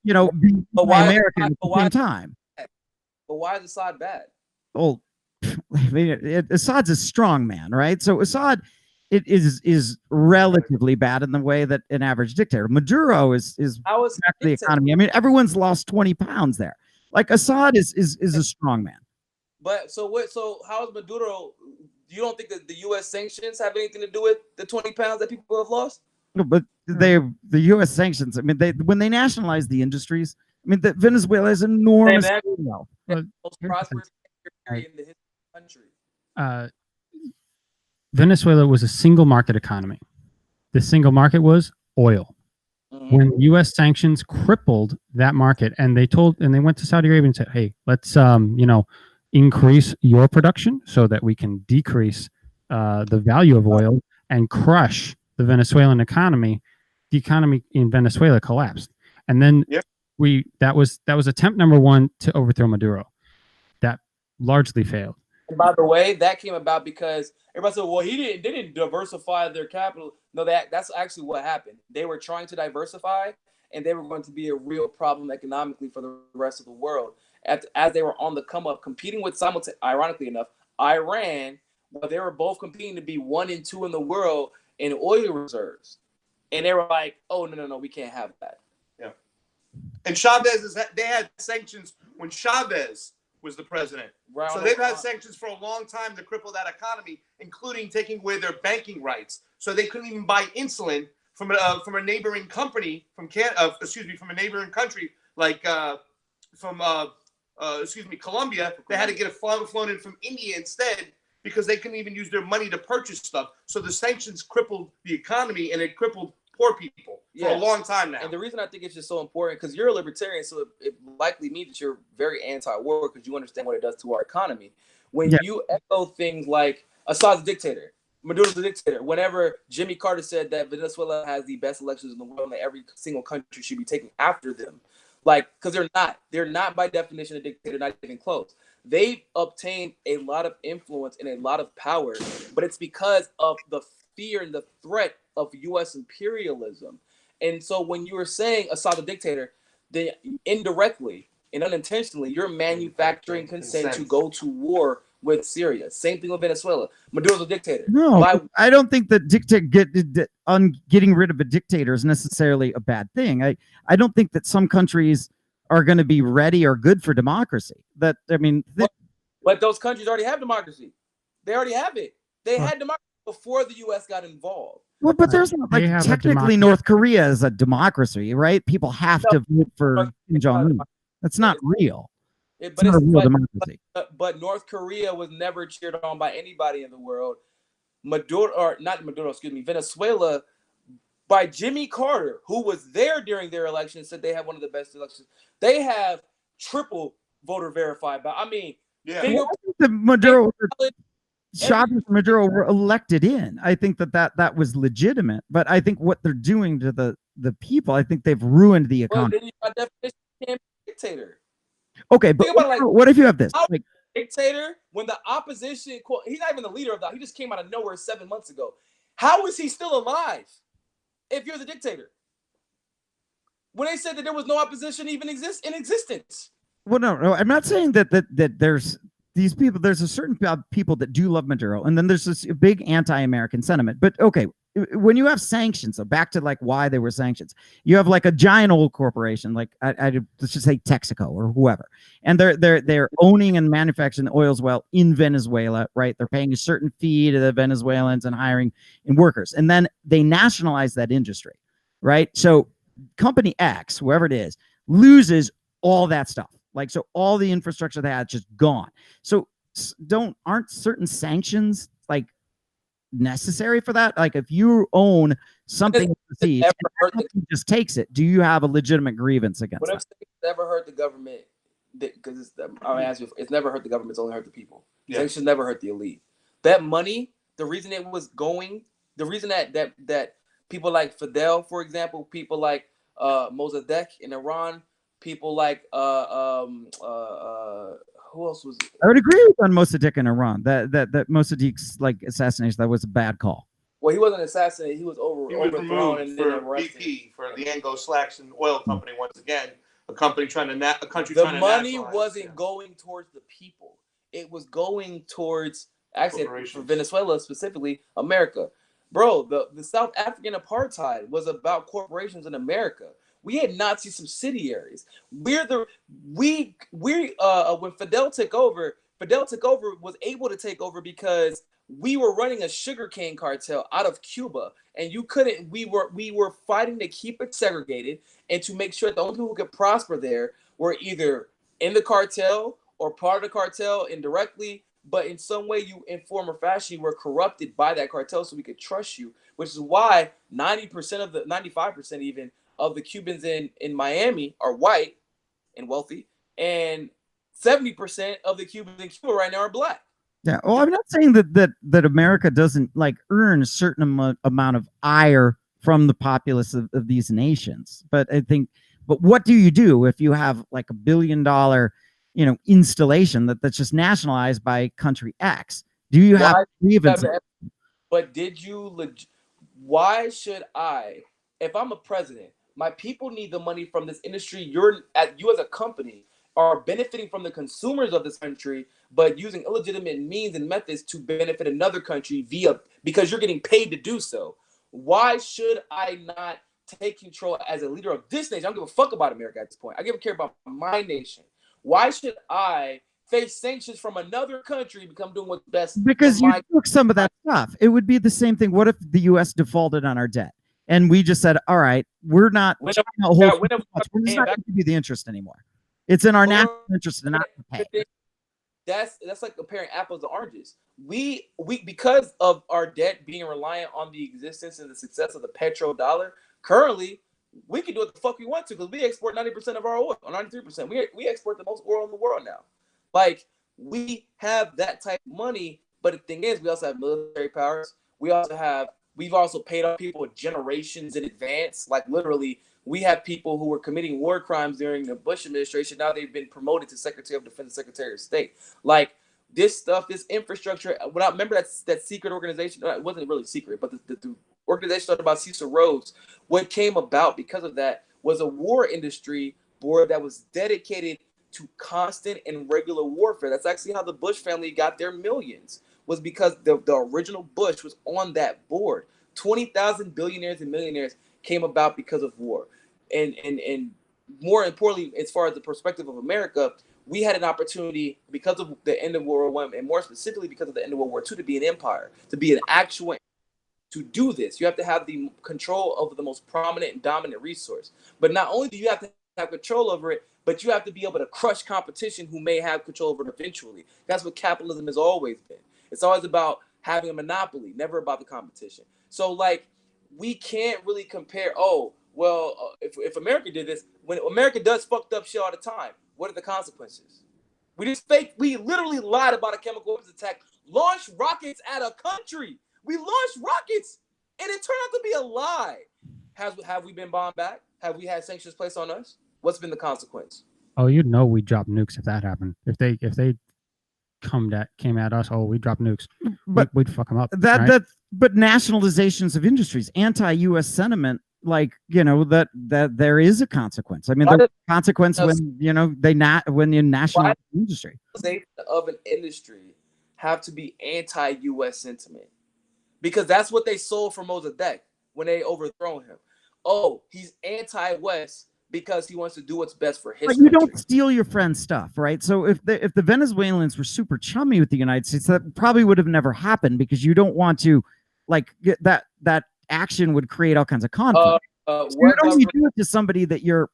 be American at the same time. But why is Assad bad? Well, I mean, Assad's a strong man, right? So Assad is relatively bad in the way that an average dictator. Maduro is back to the economy. I mean, everyone's lost 20 pounds there. Like Assad is a strong man. But so how is Maduro? You don't think that the U.S. sanctions have anything to do with the 20 pounds that people have lost? No, but the U.S. sanctions. I mean, when they nationalize the industries. I mean, Venezuela is enormous. Most prosperous country in the history of the country. Venezuela was a single market economy. The single market was oil. Mm-hmm. When U.S. sanctions crippled that market, and they went to Saudi Arabia and said, "Hey, let's increase your production so that we can decrease the value of oil and crush the Venezuelan economy." The economy in Venezuela collapsed, and then that was attempt number one to overthrow Maduro. That largely failed. And by the way, that came about because everybody said, well, they didn't diversify their capital. No, that's actually what happened. They were trying to diversify, and they were going to be a real problem economically for the rest of the world. As they were on the come up, competing with ironically enough, Iran, where they were both competing to be 1 and 2 in the world in oil reserves. And they were like, oh, no, we can't have that. Yeah. And they had sanctions when Chavez was the president. So they've had sanctions for a long time to cripple that economy, including taking away their banking rights. So they couldn't even buy insulin from a neighboring company from a neighboring country like Colombia. They had to get it flown in from India instead because they couldn't even use their money to purchase stuff. So the sanctions crippled the economy, and it crippled poor people for a long time now. And the reason I think it's just so important, because you're a libertarian, so it likely means that you're very anti-war because you understand what it does to our economy. When you echo things like Assad's a dictator, Maduro's a dictator, whenever Jimmy Carter said that Venezuela has the best elections in the world and that every single country should be taking after them, because they're not by definition a dictator, not even close. They've obtained a lot of influence and a lot of power, but it's because of the fear and the threat of U.S. imperialism. And so when you were saying Assad a dictator, then indirectly and unintentionally, you're manufacturing consent to go to war with Syria. Same thing with Venezuela. Maduro's a dictator. No, I don't think that getting rid of a dictator is necessarily a bad thing. I don't think that some countries are going to be ready or good for democracy. But those countries already have democracy. They already have it. They had democracy before the U.S. got involved. Well, but there's not technically North Korea is a democracy, right? People have to vote for Kim Jong-un. That's not real. It's not a real democracy. But North Korea was never cheered on by anybody in the world. Venezuela, by Jimmy Carter, who was there during their election, said they have one of the best elections. They have triple voter verified. Chavez and Maduro were elected in. I think that was legitimate, but I think what they're doing to the people, I think they've ruined the economy. Then by definition, you can't be a dictator. Okay, but what if you have this? Dictator, when the opposition, he's not even the leader of that. He just came out of nowhere 7 months ago. How is he still alive if you're the dictator? When they said that there was no opposition even in existence. Well, no, I'm not saying that there's these people. There's a certain people that do love Maduro, and then there's this big anti-American sentiment. But okay, when you have sanctions, so back to why there were sanctions, you have a giant oil corporation, let's just say Texaco or whoever, and they're owning and manufacturing the oil as well in Venezuela, right? They're paying a certain fee to the Venezuelans and hiring in workers, and then they nationalize that industry, right? So company X, whoever it is, loses all that stuff. So all the infrastructure they had just gone. So aren't certain sanctions necessary for that? If you own something overseas, just takes it, do you have a legitimate grievance against that? It's never hurt the government, because it's never hurt the government, it's only hurt the people. Sanctions never hurt the elite. That money, the reason it was going, the reason that people like Fidel, for example, people like Mossadegh in Iran, people like who else was? I would agree with on Mossadegh in Iran. That Mossadegh's like assassination, that was a bad call. Well, he wasn't assassinated. He was overthrown and then for arrested. BP, for the Anglo-Saxon oil company. Once again, a country trying to the money wasn't going towards the people. It was going towards actually for Venezuela specifically, America. Bro, the South African apartheid was about corporations in America. We had Nazi subsidiaries. When Fidel took over was able to take over because we were running a sugarcane cartel out of Cuba, and you couldn't. We were fighting to keep it segregated and to make sure that the only people who could prosper there were either in the cartel or part of the cartel indirectly, but in some way, you in form or fashion, you were corrupted by that cartel, so we could trust you. Which is why 95% even of the Cubans in Miami are white and wealthy, and 70% of the Cubans in Cuba right now are black. Yeah. Well, I'm not saying that America doesn't like earn a certain amount of ire from the populace of these nations, but I think, but what do you do if you have like $1 billion, installation that's just nationalized by country X? Do you have grievances? But why should I, if I'm a president, my people need the money from this industry. You as a company are benefiting from the consumers of this country, but using illegitimate means and methods to benefit another country because you're getting paid to do so. Why should I not take control as a leader of this nation? I don't give a fuck about America at this point. I give a care about my nation. Why should I face sanctions from another country because I'm doing what's best? Because you took some of that stuff. It would be the same thing. What if the U.S. defaulted on our debt and we just said, all right, we're not we're just not going to give you the interest anymore. It's in our national interest to not pay. That's like comparing apples to oranges. We because of our debt being reliant on the existence and the success of the petrodollar, currently we can do what the fuck we want to because we export 90% of our oil, or 93%. We export the most oil in the world now. Like, we have that type of money, but the thing is, we also have military powers. We've also paid off people generations in advance. Like, literally, we have people who were committing war crimes during the Bush administration. Now they've been promoted to Secretary of Defense, Secretary of State. Like, this stuff, this infrastructure. When I remember that secret organization, it wasn't really secret, but the organization talked about Cecil Rhodes. What came about because of that was a war industry board that was dedicated to constant and regular warfare. That's actually how the Bush family got their millions, was because the original Bush was on that board. 20,000 billionaires and millionaires came about because of war. And more importantly, as far as the perspective of America, we had an opportunity because of the end of World War I, and more specifically because of the end of World War II, to be an empire, to be an actual. To do this, you have to have the control over the most prominent and dominant resource. But not only do you have to have control over it, but you have to be able to crush competition who may have control over it eventually. That's what capitalism has always been. It's always about having a monopoly, never about the competition. So, like, we can't really compare, if America did this, when America does fucked up shit all the time, what are the consequences? We literally lied about a chemical weapons attack, launched rockets at a country. We launched rockets, and it turned out to be a lie. Have we been bombed back? Have we had sanctions placed on us? What's been the consequence? Oh, we drop nukes if that happened. If they came at us, we drop nukes. But we'd fuck them up. But nationalizations of industries, anti-U.S. sentiment, like, that there is a consequence. I mean, there's a consequence when you nationalize the industry. Of an industry have to be anti-U.S. sentiment. Because that's what they sold for Mossadegh when they overthrown him. Oh, he's anti-West because he wants to do what's best for his country. You don't steal your friend's stuff, right? So if the Venezuelans were super chummy with the United States, that probably would have never happened because you don't want to, like, get that action would create all kinds of conflict. So you don't do it to somebody that you're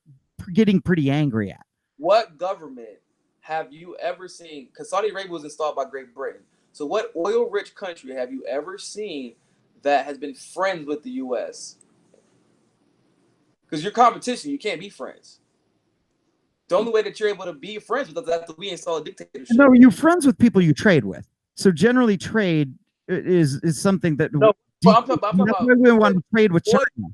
getting pretty angry at. What government have you ever seen? Because Saudi Arabia was installed by Great Britain. So what oil-rich country have you ever seen that has been friends with the U.S.? Because you're competition, you can't be friends. The only way that you're able to be friends with us is after we install a dictatorship. No, you're friends with people you trade with. So generally, trade is something that. No, I'm talking about. We want to trade with China.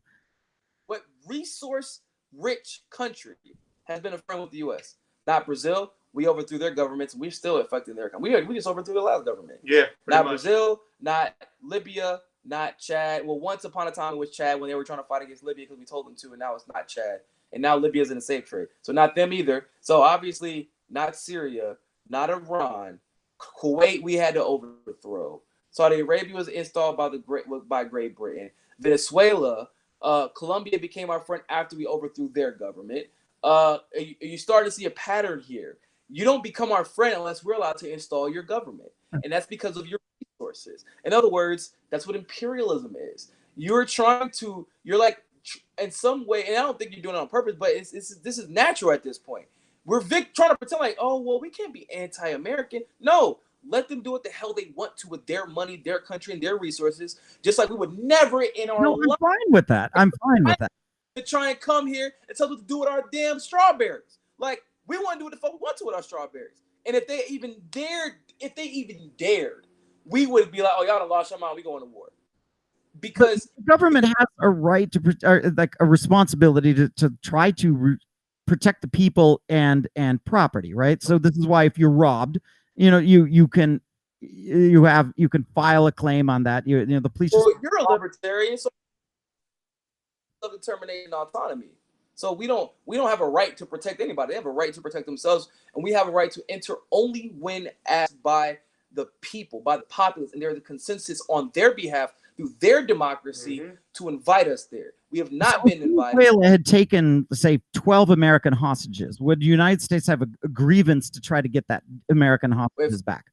What resource-rich country has been a friend with the U.S. Not Brazil. We overthrew their governments. We're still affecting their economy. We just overthrew the last government. Yeah, not much. Brazil, not Libya, not Chad. Well, once upon a time it was Chad when they were trying to fight against Libya because we told them to, and now it's not Chad. And now Libya's in a safe trade. So not them either. So obviously not Syria, not Iran. Kuwait we had to overthrow. Saudi Arabia was installed by Great Britain. Venezuela, Colombia became our friend after we overthrew their government. You start to see a pattern here. You don't become our friend unless we're allowed to install your government. And that's because of your resources. In other words, that's what imperialism is. You're like, in some way, and I don't think you're doing it on purpose, but this is natural at this point. We're trying to pretend like, oh, well, we can't be anti-American. No, let them do what the hell they want to with their money, their country, and their resources, just like we would never in our life. I'm fine with that. I'm fine with that. To try and come here and tell us what to do with our damn strawberries. Like, we want to do what the fuck we want to with our strawberries. And if they even dared, we would be like, oh, y'all done lost your mind, we going to war. Because the government has a right to, like a responsibility to try to protect the people and property, right? So this is why if you're robbed, you can file a claim on that. The police. Well, you're a libertarian, so self-determination and autonomy. So we don't have a right to protect anybody. They have a right to protect themselves, and we have a right to enter only when asked by the people, by the populace, and there's a consensus on their behalf through their democracy to invite us there. We have not been invited. If Venezuela had taken, say, 12 American hostages, would the United States have a grievance to try to get that American hostages back?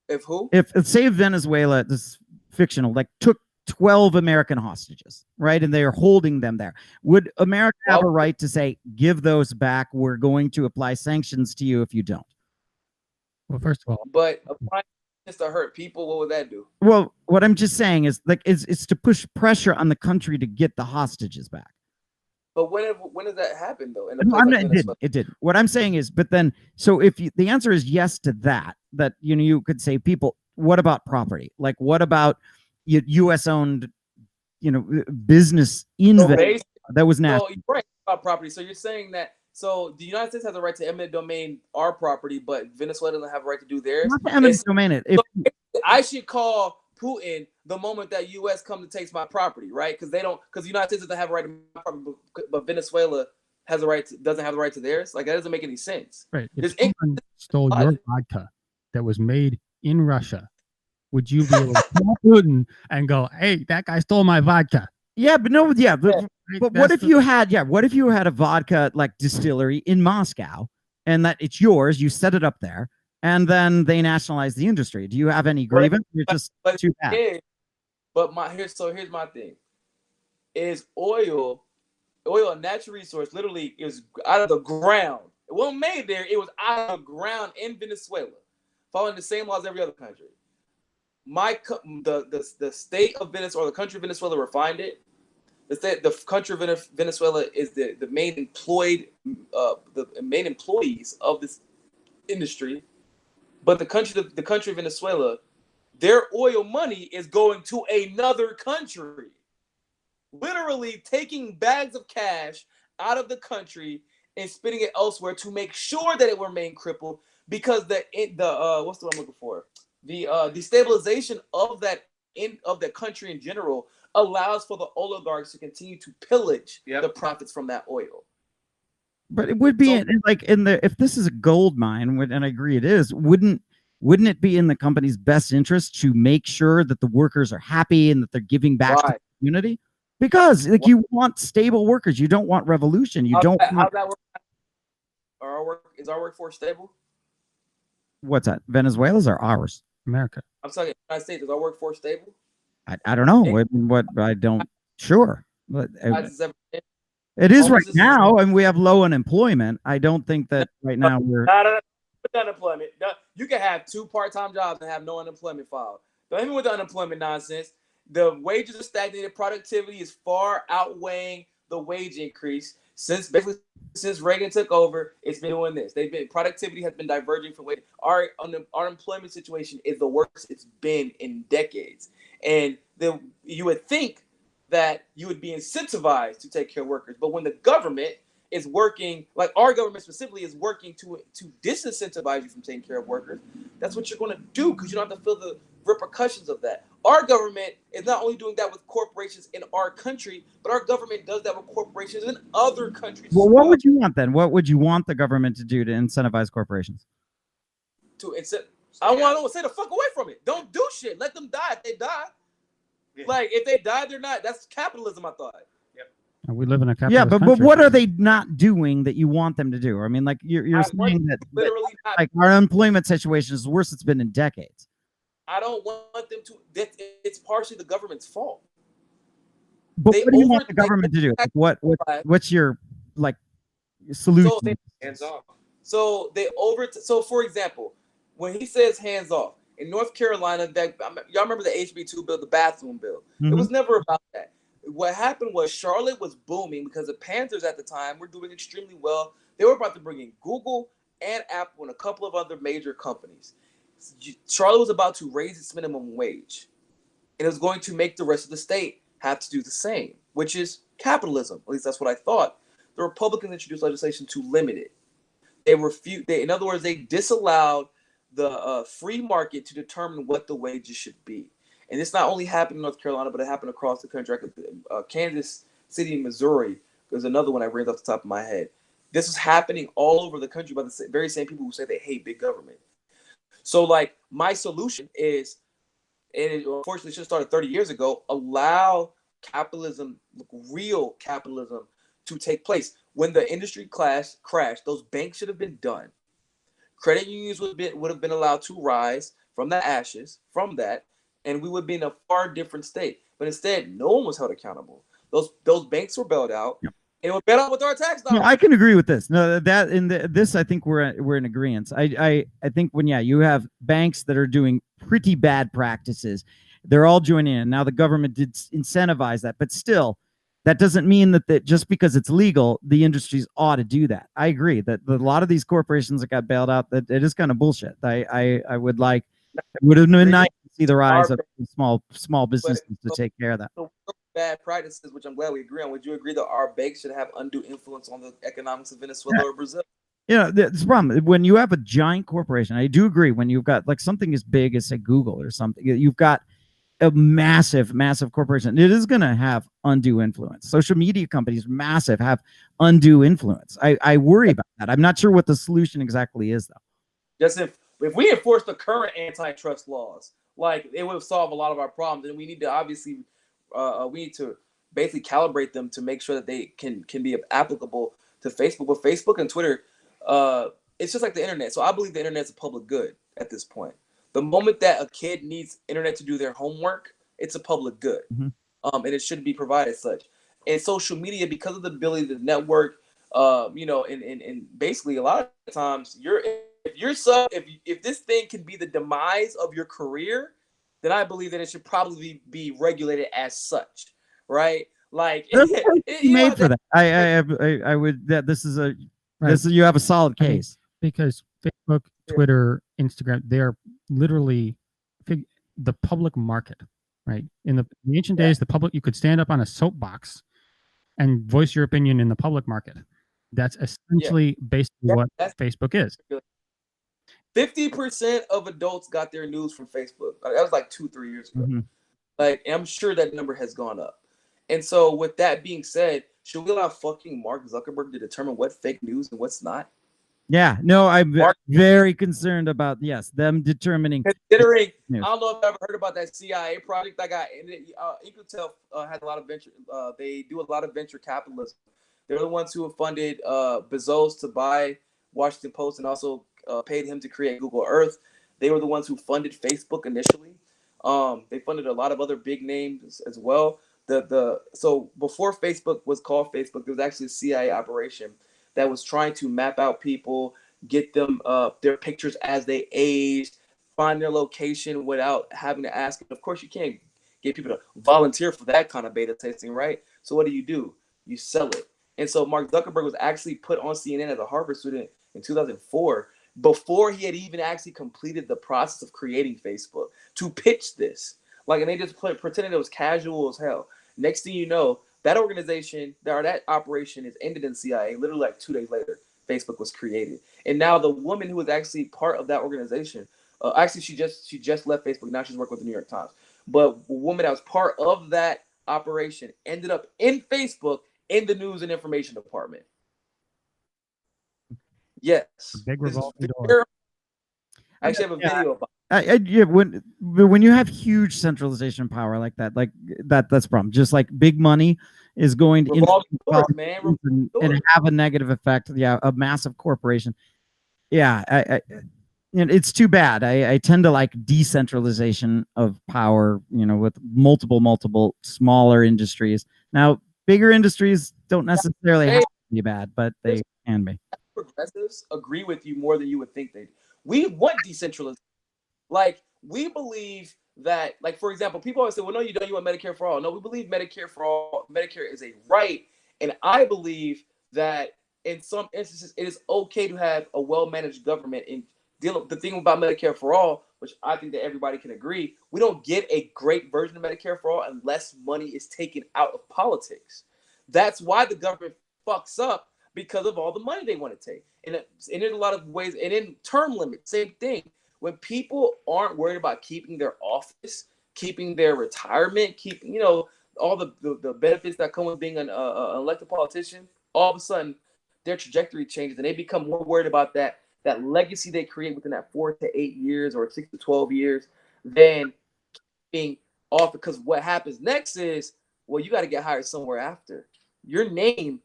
If who? If say Venezuela, this is fictional, like took 12 American hostages, right? And they are holding them there. Would America have a right to say, give those back? We're going to apply sanctions to you if you don't. Well, first of all, but applying sanctions to hurt people, what would that do? Well, what I'm just saying is, like, it's to push pressure on the country to get the hostages back. But when does that happen though? It didn't. What I'm saying is, but then, so if the answer is yes to that you could say, people, what about property? Like, what about U.S. owned, business investment that was national? So you're right about property. So you're saying that. So the United States has a right to eminent domain our property, but Venezuela doesn't have a right to do theirs. Not to eminent domain it. I should call Putin the moment that U.S. come to take my property, right? Because the United States doesn't have a right to my property, but Venezuela doesn't have the right to theirs. Like, that doesn't make any sense. Right. If someone stole your vodka that was made in Russia, would you be able to call Putin and go, "Hey, that guy stole my vodka"? Yeah, but no, yeah, but what if you had a vodka like distillery in Moscow and that it's yours, you set it up there, and then they nationalize the industry? Do you have any grievance? You're just too bad. But here's my thing: is oil a natural resource? Literally, is out of the ground. It wasn't made there; it was out of the ground in Venezuela, following the same laws as every other country. The state of Venezuela, or the country of Venezuela, refined it. The country of Venezuela is the main employees of this industry, but the country of Venezuela, their oil money is going to another country, literally taking bags of cash out of the country and spending it elsewhere to make sure that it will remain crippled, because what's the one I'm looking for? The destabilization of that country in general allows for the oligarchs to continue to pillage the profits from that oil. But it would be if this is a gold mine, and I agree it is, wouldn't it be in the company's best interest to make sure that the workers are happy and that they're giving back to the community? Because you want stable workers, you don't want revolution. How's that work? Is our workforce stable? What's that? Venezuela's or ours? America. I'm talking United States. Is our workforce stable? I don't know. What I don't sure. But it is right now, and we have low unemployment. I don't think that right now we're unemployment. You can have 2 part-time jobs and have no unemployment filed. Don't even with the unemployment nonsense. The wages are stagnated. Productivity is far outweighing the wage increase. Since Reagan took over, it's been doing this. Productivity has been diverging from wage. Our unemployment situation is the worst it's been in decades. And you would think that you would be incentivized to take care of workers. But when the government is working, like our government specifically is working to disincentivize you from taking care of workers, that's what you're going to do because you don't have to feel the repercussions of that. Our government is not only doing that with corporations in our country, but our government does that with corporations in other countries. Well, what would you want then? What would you want the government to do to incentivize corporations? I want to say the fuck away from it. Don't do shit. Let them die if they die. Yeah. Like if they die, they're not. That's capitalism, I thought. We live in a capitalist yeah, but country. What are they not doing that you want them to do? I mean, like you're saying that literally not. Like our unemployment situation is the worst it's been in decades. I don't want them to. It's partially the government's fault. But what do you want the government to do? Like, what's your like solution? So hands off. So So for example, when he says hands off in North Carolina, that y'all remember the HB2 bill, the bathroom bill. Mm-hmm. It was never about that. What happened was Charlotte was booming because the Panthers at the time were doing extremely well. They were about to bring in Google and Apple and a couple of other major companies. Charlotte was about to raise its minimum wage. And it was going to make the rest of the state have to do the same, which is capitalism. At least that's what I thought. The Republicans introduced legislation to limit it. In other words, they disallowed the free market to determine what the wages should be. And this not only happened in North Carolina, but it happened across the country. Kansas City, Missouri, there's another one I read off the top of my head. This is happening all over the country by the very same people who say they hate big government. So, like, my solution is, and it unfortunately should have started 30 years ago, allow capitalism, real capitalism, to take place. When the industry crashed, those banks should have been done. Credit unions would have been allowed to rise from the ashes, from that, and we would be in a far different state. But instead, no one was held accountable. Those banks were bailed out, and were bailed out with our tax dollars. No, I can agree with this. No, that in this, I think we're in agreement. I think when you have banks that are doing pretty bad practices, they're all joining in. Now the government did incentivize that, but still, that doesn't mean that just because it's legal, the industries ought to do that. I agree that a lot of these corporations that got bailed out, that it is kind of bullshit. I would like. It would have been nice to see the rise of small businesses to take care of that. Bad practices, which I'm glad we agree on. Would you agree that our banks should have undue influence on the economics of Venezuela or Brazil? Yeah, that's the problem. When you have a giant corporation, I do agree. When you've got like something as big as say Google or something, you've got a massive corporation. It is going to have undue influence. Social media companies, massive, have undue influence. I worry about that. I'm not sure what the solution exactly is, though. Just if we enforce the current antitrust laws, like it would solve a lot of our problems. And we need to obviously, we need to basically calibrate them to make sure that they can be applicable to Facebook. But Facebook and Twitter, it's just like the internet. So I believe the internet is a public good at this point. The moment that a kid needs internet to do their homework, it's a public good, and it shouldn't be provided as such. And social media, because of the ability to network, and basically a lot of times if this thing can be the demise of your career, then I believe that it should probably be regulated as such, right? Like made for that. I would that this is you have a solid case because Facebook, Twitter, Instagram, they are literally the public market, right? In the ancient days, the public, you could stand up on a soapbox and voice your opinion in the public market. That's essentially basically what Facebook is. 50% of adults got their news from Facebook. That was like 2-3 years ago. Like, I'm sure that number has gone up. And so with that being said, should we allow fucking Mark Zuckerberg to determine what fake news and what's not? Yeah, no, I'm very concerned about them determining. Considering, I don't know if you've ever heard about that CIA project that got. Incotel had a lot of venture. They do a lot of venture capitalism. They're the ones who have funded Bezos to buy Washington Post and also paid him to create Google Earth. They were the ones who funded Facebook initially. They funded a lot of other big names as well. So before Facebook was called Facebook, there was actually a CIA operation that was trying to map out people, get them their pictures as they aged, find their location without having to ask. Of course, you can't get people to volunteer for that kind of beta testing, right? So what do? You sell it. And so Mark Zuckerberg was actually put on CNN as a Harvard student in 2004, before he had even actually completed the process of creating Facebook, to pitch this. And they just pretended it was casual as hell. Next thing you know, That organization, that operation is ended in CIA. Literally like 2 days later, Facebook was created. And now the woman who was actually part of that organization, actually she just left Facebook. Now she's working with the New York Times. But the woman that was part of that operation ended up in Facebook in the news and information department. Yes. Big revolving door. I actually have a video about yeah, when you have huge centralization of power like that's a problem. Just like big money is going to and have a negative effect. Yeah, a massive corporation. Yeah, it's too bad. I tend to like decentralization of power. With multiple smaller industries. Now, bigger industries don't necessarily have to be bad, but they can be. Progressives agree with you more than you would think they do. We want decentralization. Like, we believe that, like, for example, people always say, well, no, you don't. You want Medicare for all. No, we believe Medicare for all. Medicare is a right. And I believe that in some instances, it is okay to have a well-managed government. And the thing about Medicare for all, which I think that everybody can agree, we don't get a great version of Medicare for all unless money is taken out of politics. That's why the government fucks up, because of all the money they want to take. And in a lot of ways, and in term limits, same thing. When people aren't worried about keeping their office, keeping their retirement, keeping, all the benefits that come with being an elected politician, all of a sudden their trajectory changes and they become more worried about that legacy they create within that 4 to 8 years or 6 to 12 years than being off. Because what happens next is, well, you got to get hired somewhere after. Your name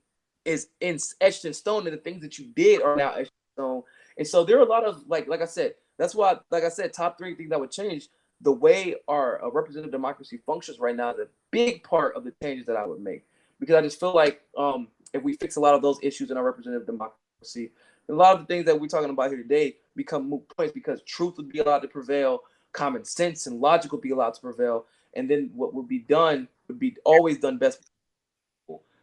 is etched in stone, and the things that you did are now etched in stone. And so there are a lot of, like I said, that's why, like I said, top 3 things that would change the way our representative democracy functions right now is a big part of the changes that I would make. Because I just feel like if we fix a lot of those issues in our representative democracy, a lot of the things that we're talking about here today become moot points, because truth would be allowed to prevail, common sense and logic would be allowed to prevail, and then what would be done would be always done best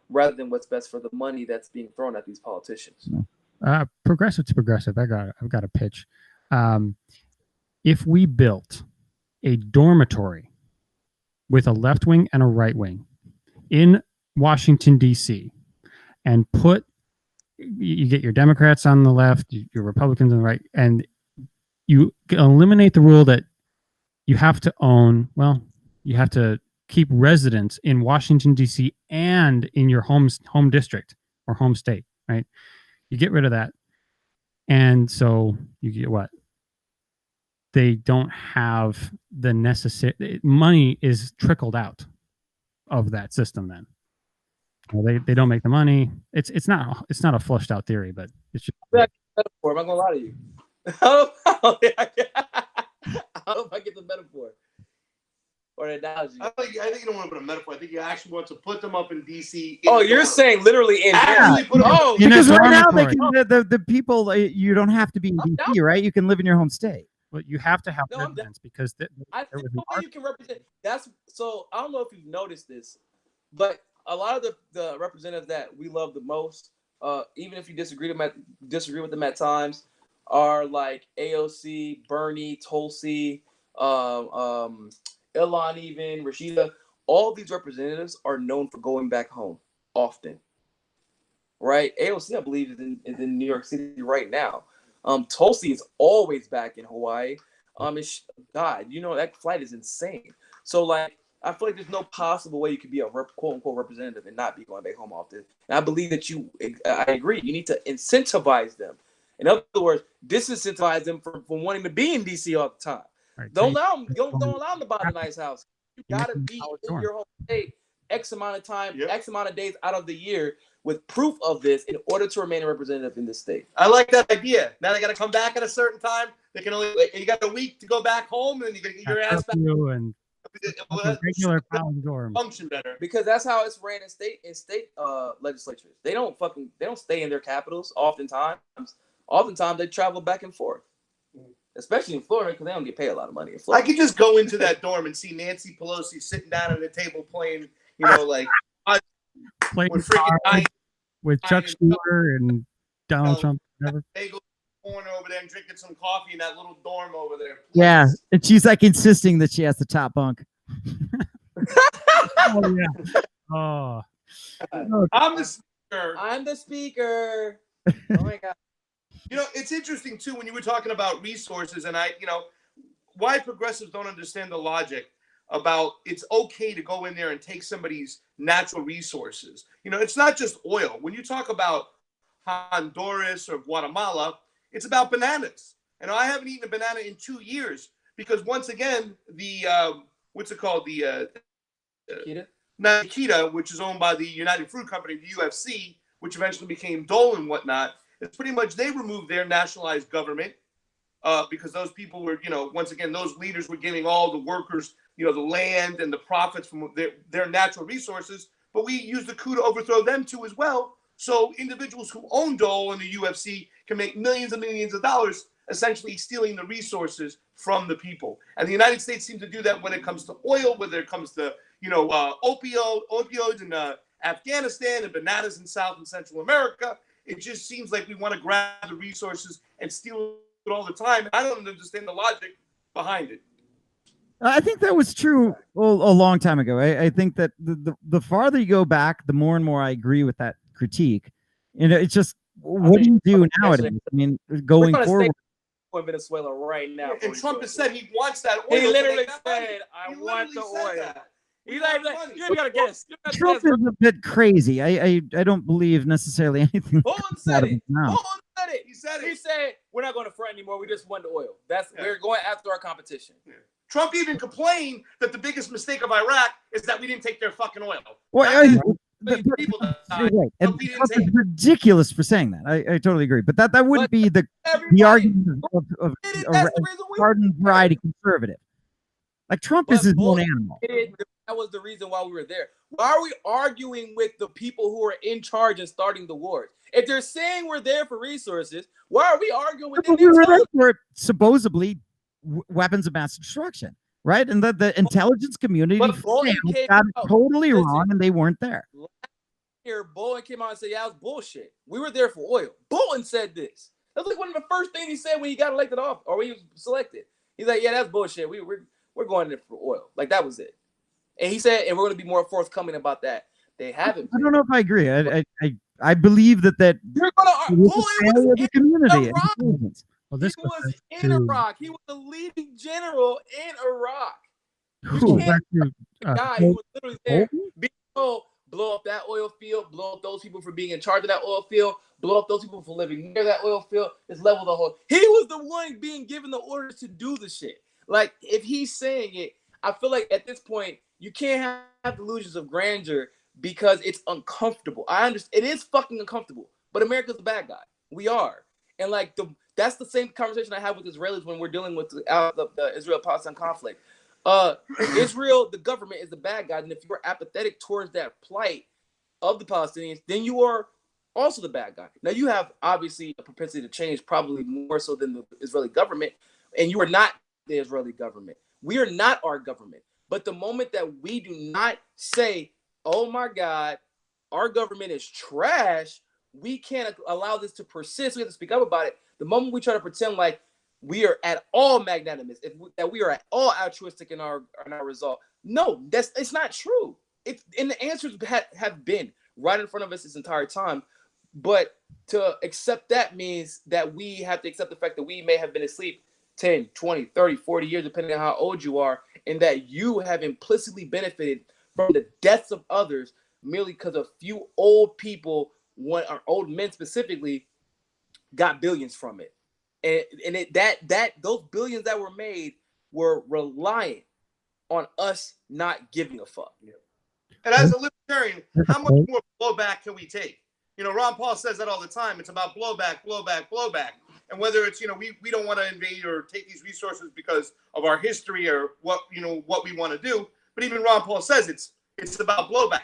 rather than what's best for the money that's being thrown at these politicians. Progressive to progressive, I've got a pitch. If we built a dormitory with a left wing and a right wing in Washington, D.C., and you get your Democrats on the left, your Republicans on the right, and you eliminate the rule that you have to keep residents in Washington, D.C. and in your home district or home state, right? You get rid of that. And so you get what? They don't have the necessary money is trickled out of that system then. Well, they don't make the money. It's not a flushed out theory, but it's just metaphor. I'm not gonna lie to you. I don't know if I get the metaphor or an analogy. I think you don't want to put a metaphor. I think you actually want to put them up in DC. Oh, you're saying literally in because right now the people, you don't have to be in DC, right? You can live in your home state. But you have to have residents because I think the way you can represent. So I don't know if you've noticed this, but a lot of the representatives that we love the most, even if you disagree with them at times, are like AOC, Bernie, Tulsi, Ilan, even Rashida. All these representatives are known for going back home often, right? AOC, I believe, is in New York City right now. Tulsi is always back in Hawaii. God, that flight is insane. So like, I feel like there's no possible way you could be a quote unquote representative and not be going back home often. And I believe that I agree. You need to incentivize them. In other words, disincentivize them from wanting to be in DC all the time. Right. Don't allow them to buy a nice house. You gotta be in your home state X amount of time, X amount of days out of the year with proof of this in order to remain a representative in this state. I like that idea. Now they got to come back at a certain time. They can you got a week to go back home, and you get your ass back. And regular college dorm. Function better because that's how it's ran in state legislatures. They don't stay in their capitals. Oftentimes they travel back and forth, especially in Florida because they don't get paid a lot of money in Florida. I could just go into that dorm and see Nancy Pelosi sitting down at a table playing, with Chuck Schumer and Donald Trump. Whatever. They go corner over there and drinking some coffee in that little dorm over there. Please. Yeah, and she's like insisting that she has the top bunk. Oh yeah. Oh. I'm the speaker. I'm the speaker. Oh my God. You know, it's interesting too when you were talking about resources, and why progressives don't understand the logic about it's okay to go in there and take somebody's natural resources. You know, it's not just oil. When you talk about Honduras or Guatemala, it's about bananas. And I haven't eaten a banana in 2 years because once again, the what's it called? The Nikita, which is owned by the United Fruit Company, the UFC, which eventually became Dole and whatnot. It's pretty much they removed their nationalized government because those people were, once again, those leaders were giving all the workers, the land and the profits from their natural resources. But we used the coup to overthrow them too as well. So individuals who own Dole and the UFC can make millions and millions of dollars, essentially stealing the resources from the people. And the United States seems to do that when it comes to oil, whether it comes to, opioids in Afghanistan and bananas in South and Central America. It just seems like we want to grab the resources and steal it all the time. I don't understand the logic behind it. I think that was true a long time ago. I think that the farther you go back, the more and more I agree with that critique. It's just, what do you do nowadays? I mean, going forward. In Venezuela right now. And Trump has said he wants that oil. He literally said, I want the oil. He's like, you gotta guess. Trump is a bit crazy. I don't believe necessarily anything. Bolton said it. Bolton said it. He said, we're not going to front anymore. We just want the oil. We're going after our competition. Yeah. Trump even complained that the biggest mistake of Iraq is that we didn't take their fucking oil. Well, Trump is ridiculous for saying that. I totally agree. But that wouldn't be the argument of a garden variety conservative. Like Trump is his own animal. That was the reason why we were there. Why are we arguing with the people who are in charge and starting the wars? If they're saying we're there for resources, why are we arguing with them? We were there for supposedly weapons of mass destruction, right? And the intelligence community got it totally wrong, and they weren't there. Last year, Bolton came out and said, "Yeah, it was bullshit. We were there for oil." Bolton said this. That's like one of the first things he said when he got elected off, or when he was selected. He's like, "Yeah, that's bullshit. We're going there for oil." Like that was it. And he said, and we're going to be more forthcoming about that. They haven't. I don't know if I agree. I believe that you're going to the community. Well, this he was in Iraq. He was the leading general in Iraq. He was literally there. Being told, blow up that oil field, blow up those people for being in charge of that oil field, blow up those people for living near that oil field, just level the whole. He was the one being given the orders to do the shit. Like, if he's saying it, I feel like at this point, you can't have delusions of grandeur because it's uncomfortable. I understand. It is fucking uncomfortable, but America's the bad guy. We are. And like that's the same conversation I have with Israelis when we're dealing with the Israel-Palestine conflict. Israel, the government, is the bad guy. And if you're apathetic towards that plight of the Palestinians, then you are also the bad guy. Now, you have obviously a propensity to change, probably more so than the Israeli government. And you are not the Israeli government. We are not our government. But the moment that we do not say, oh my God, our government is trash, we can't allow this to persist. We have to speak up about it. The moment we try to pretend like we are at all magnanimous, that we are at all altruistic in our resolve, no, it's not true. And the answers have been right in front of us this entire time. But to accept that means that we have to accept the fact that we may have been asleep 10, 20, 30, 40 years, depending on how old you are, and that you have implicitly benefited from the deaths of others merely because a few old people, or old men specifically, got billions from it. And those billions that were made were reliant on us not giving a fuck. Yeah. And as a libertarian, how much more blowback can we take? Ron Paul says that all the time. It's about blowback, blowback, blowback. And whether it's, we don't want to invade or take these resources because of our history or what we want to do. But even Ron Paul says it's about blowback.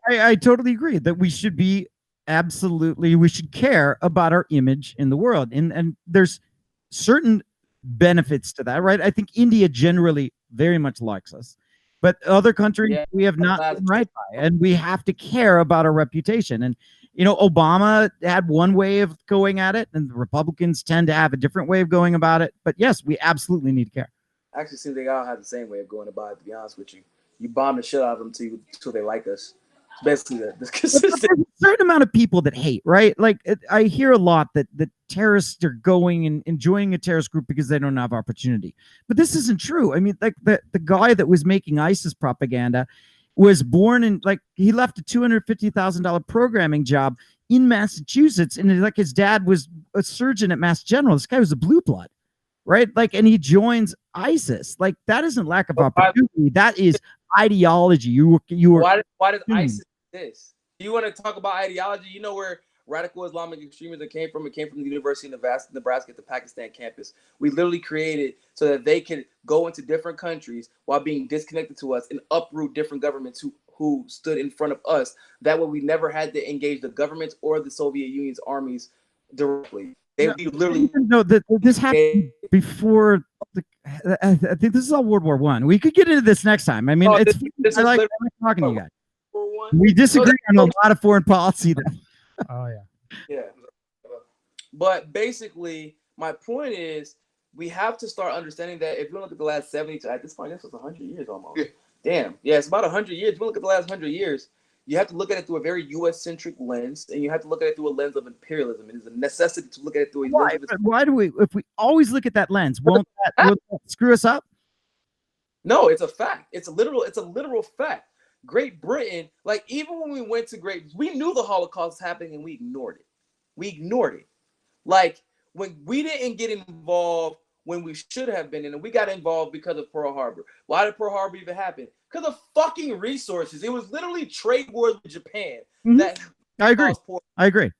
I totally agree that we should be we should care about our image in the world. And there's certain benefits to that, right? I think India generally very much likes us. But other countries we have not been right by. And we have to care about our reputation. And Obama had one way of going at it, and the Republicans tend to have a different way of going about it. But yes, we absolutely need to care. Actually, it seems they all have the same way of going about it, to be honest with you. You bomb the shit out of them till they like us. Basically, that. There's a certain amount of people that hate, right? Like I hear a lot that terrorists are going and joining a terrorist group because they don't have opportunity. But this isn't true. I mean, like the guy that was making ISIS propaganda was born in, like, he left a $250,000 programming job in Massachusetts, and like his dad was a surgeon at Mass General. This guy was a blue blood, right? Like, and he joins ISIS. Like, that isn't lack of opportunity. That is ideology. You were. Why does ISIS exist? Do you want to talk about ideology? You know where radical Islamic extremism came from? It came from the University of Nebraska at the Pakistan campus. We literally created so that they could go into different countries while being disconnected to us and uproot different governments who stood in front of us. That way we never had to engage the governments or the Soviet Union's armies directly. This happened before. I think this is all World War I. We could get into this next time. I mean, I like talking to you guys. We disagree on a lot of foreign policy. Oh yeah. Yeah. But basically, my point is, we have to start understanding that if you look at the last 70, at this point, this was 100 years almost. Yeah. Damn. Yeah, it's about 100 years. If you look at the last 100 years, you have to look at it through a very U.S.-centric lens, and you have to look at it through a lens of imperialism. It is a necessity to look at it through a lens of... Why do we, if we always look at that lens, won't that screw us up? No, it's a fact. It's a literal fact. Great Britain, like, even when we went to we knew the Holocaust was happening and we ignored it. We ignored it. Like, when we didn't get involved when we should have been in, and we got involved because of Pearl Harbor. Why did Pearl Harbor even happen? Because of fucking resources. It was literally trade wars with Japan. That I agree.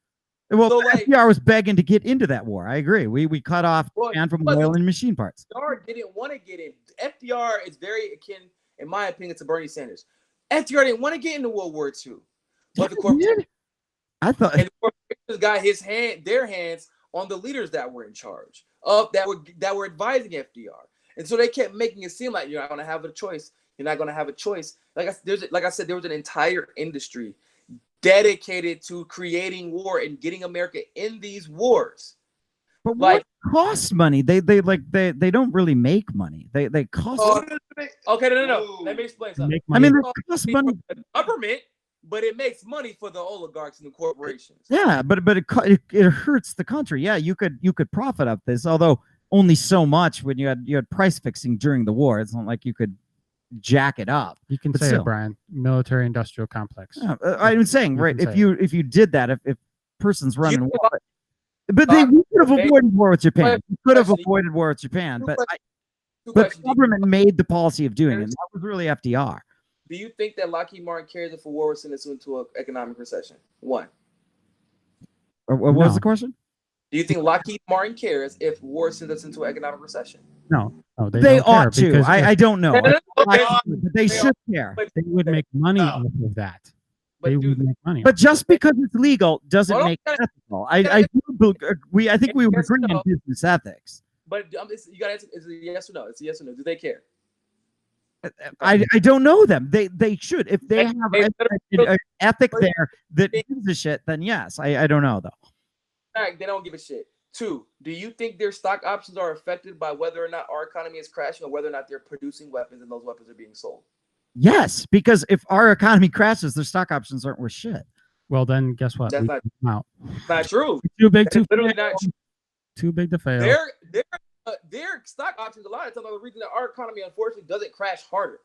Well, so, like, FDR was begging to get into that war. I agree. We cut off Japan from oil and machine parts. FDR didn't want to get in. FDR is very akin, in my opinion, to Bernie Sanders. FDR didn't want to get into World War II, but the corporations, the corporations got their hands on the leaders that were in charge of that were advising FDR, and so they kept making it seem like you're not going to have a choice. You're not going to have a choice. Like I said, there was an entire industry dedicated to creating war and getting America in these wars. But what costs money? They don't really make money. They cost. Okay, no. Let me explain something. I mean, they cost money. Government, but it makes money for the oligarchs and the corporations. Yeah, but it hurts the country. Yeah, you could profit off this, although only so much when you had price fixing during the war. It's not like you could jack it up. You can say it, Brian. Military industrial complex. Yeah, I'm saying, right? If you did that, if persons running war. But we could have avoided war with Japan. We could have avoided war with Japan, but the government made the policy of doing it. That was really FDR. Do you think that Lockheed Martin cares if a war was sent us into an economic recession? One. What was the question? Do you think Lockheed Martin cares if war sends us into an economic recession? No, they ought to. I don't know. They should care. They would make money off of that. They would make money. But just because it's legal doesn't make it ethical. I think we would agree on business ethics. But you got to answer, is it a yes or no? It's a yes or no. Do they care? I don't know them. They should. If they have an ethic there that gives a shit, then yes. I don't know, though. All right, they don't give a shit. 2, do you think their stock options are affected by whether or not our economy is crashing or whether or not they're producing weapons and those weapons are being sold? Yes, because if our economy crashes, their stock options aren't worth shit. Well, then guess what? That's not true. Too big to literally fail. Not true. Too big to fail. Their stock options, a lot of times, are the reason that our economy, unfortunately, doesn't crash harder.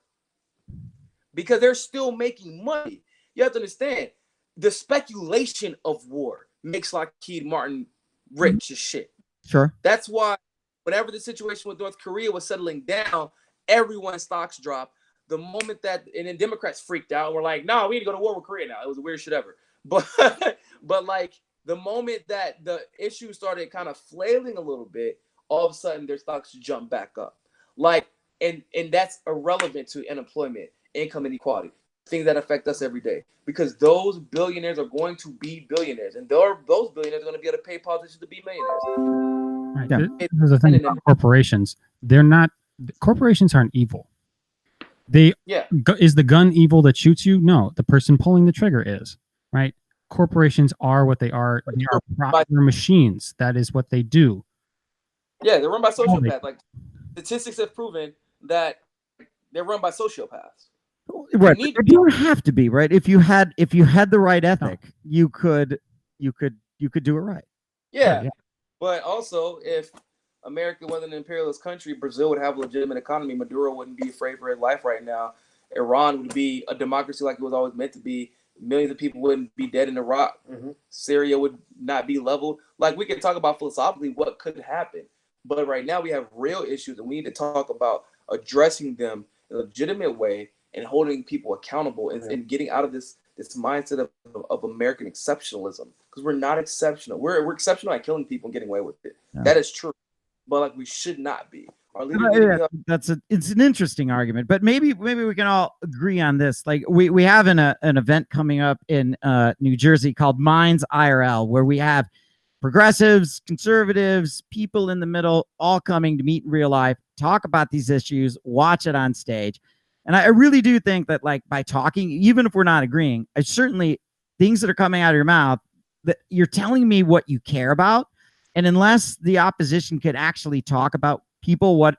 Because they're still making money. You have to understand, the speculation of war makes Lockheed Martin rich as shit. Sure. That's why whenever the situation with North Korea was settling down, everyone's stocks dropped. The moment that, and then Democrats freaked out and were like, no, we need to go to war with Korea now. It was the weirdest shit ever. But like the moment that the issue started kind of flailing a little bit, all of a sudden their stocks jump back up. Like, and that's irrelevant to unemployment, income inequality, things that affect us every day. Because those billionaires are going to be billionaires. And those billionaires are going to be able to pay politicians to be millionaires. Right. Yeah. There's a thing about corporations. Corporations aren't evil. Is the gun evil that shoots you? No, the person pulling the trigger is, right? Corporations are what they are. They're machines. That is what they do. Yeah, they're run by sociopaths. Like, statistics have proven that they're run by sociopaths. Right. You don't have to be, right? If you had the right ethic, you could do it right. Yeah. Yeah. But also, if America wasn't an imperialist country, Brazil would have a legitimate economy. Maduro wouldn't be afraid for his life right now. Iran would be a democracy like it was always meant to be. Millions of people wouldn't be dead in Iraq. Syria would not be leveled. Like, we can talk about philosophically what could happen. But right now we have real issues, and we need to talk about addressing them in a legitimate way and holding people accountable and getting out of this mindset of American exceptionalism, because we're not exceptional. We're exceptional at killing people and getting away with it. Yeah. That is true, but like, we should not be. It's an interesting argument, but maybe we can all agree on this. Like, we have an event coming up in New Jersey called Minds IRL, where we have progressives, conservatives, people in the middle, all coming to meet in real life, talk about these issues, watch it on stage. And I really do think that, like, by talking, even if we're not agreeing, I certainly, things that are coming out of your mouth, that you're telling me what you care about. And unless the opposition could actually talk about people, what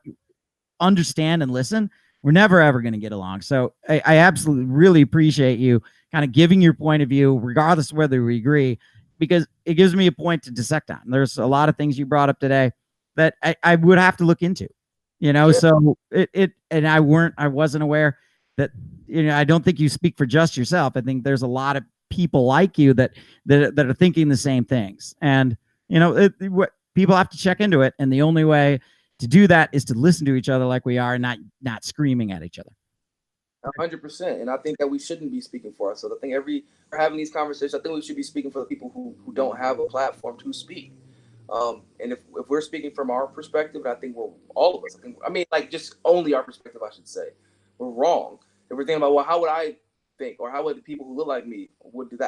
understand and listen, we're never, ever going to get along. So I absolutely really appreciate you kind of giving your point of view, regardless of whether we agree, because it gives me a point to dissect on. There's a lot of things you brought up today that I would have to look into. You know, yeah. So and I wasn't aware that, you know, I don't think you speak for just yourself. I think there's a lot of people like you that are thinking the same things. And, you know, people have to check into it. And the only way to do that is to listen to each other like we are, not screaming at each other. 100%. And I think that we shouldn't be speaking for ourselves. I think we're having these conversations, I think we should be speaking for the people who don't have a platform to speak. And if we're speaking from our perspective, and I think we're all of us, like, just only our perspective, I should say, we're wrong. If we're thinking about, well, how would I think, or how would the people who look like me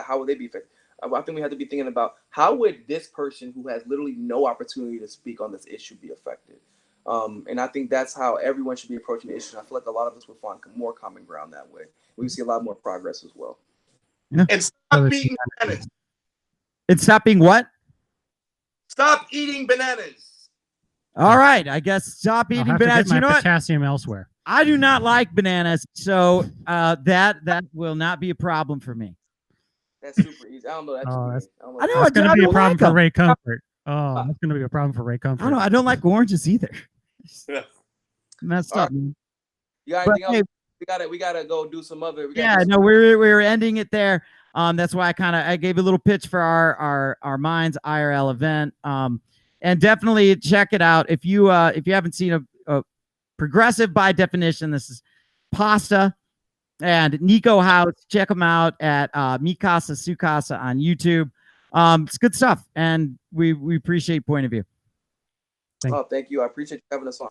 how would they be affected? I think we have to be thinking about, how would this person who has literally no opportunity to speak on this issue be affected? And I think that's how everyone should be approaching the issue. I feel like a lot of us will find more common ground that way. We see a lot more progress as well. Yeah. And stop eating bananas. And stop being what? Stop eating bananas. All right, I guess stop eating bananas. You know what? Potassium elsewhere. I do not like bananas, so that will not be a problem for me. That's super easy. I don't know. That's going to be a problem for Ray Comfort. Oh, that's going to be a problem for Ray Comfort. I don't like oranges either. Messed up. You got anything else? We gotta go do some other. We're ending it there. That's why I gave a little pitch for our Minds IRL event. And definitely check it out if you haven't seen a progressive by definition. This is Pasta and Niko House. Check them out at Mikasa Sukasa on YouTube. It's good stuff, and we appreciate point of view. Thank you. I appreciate you having us on.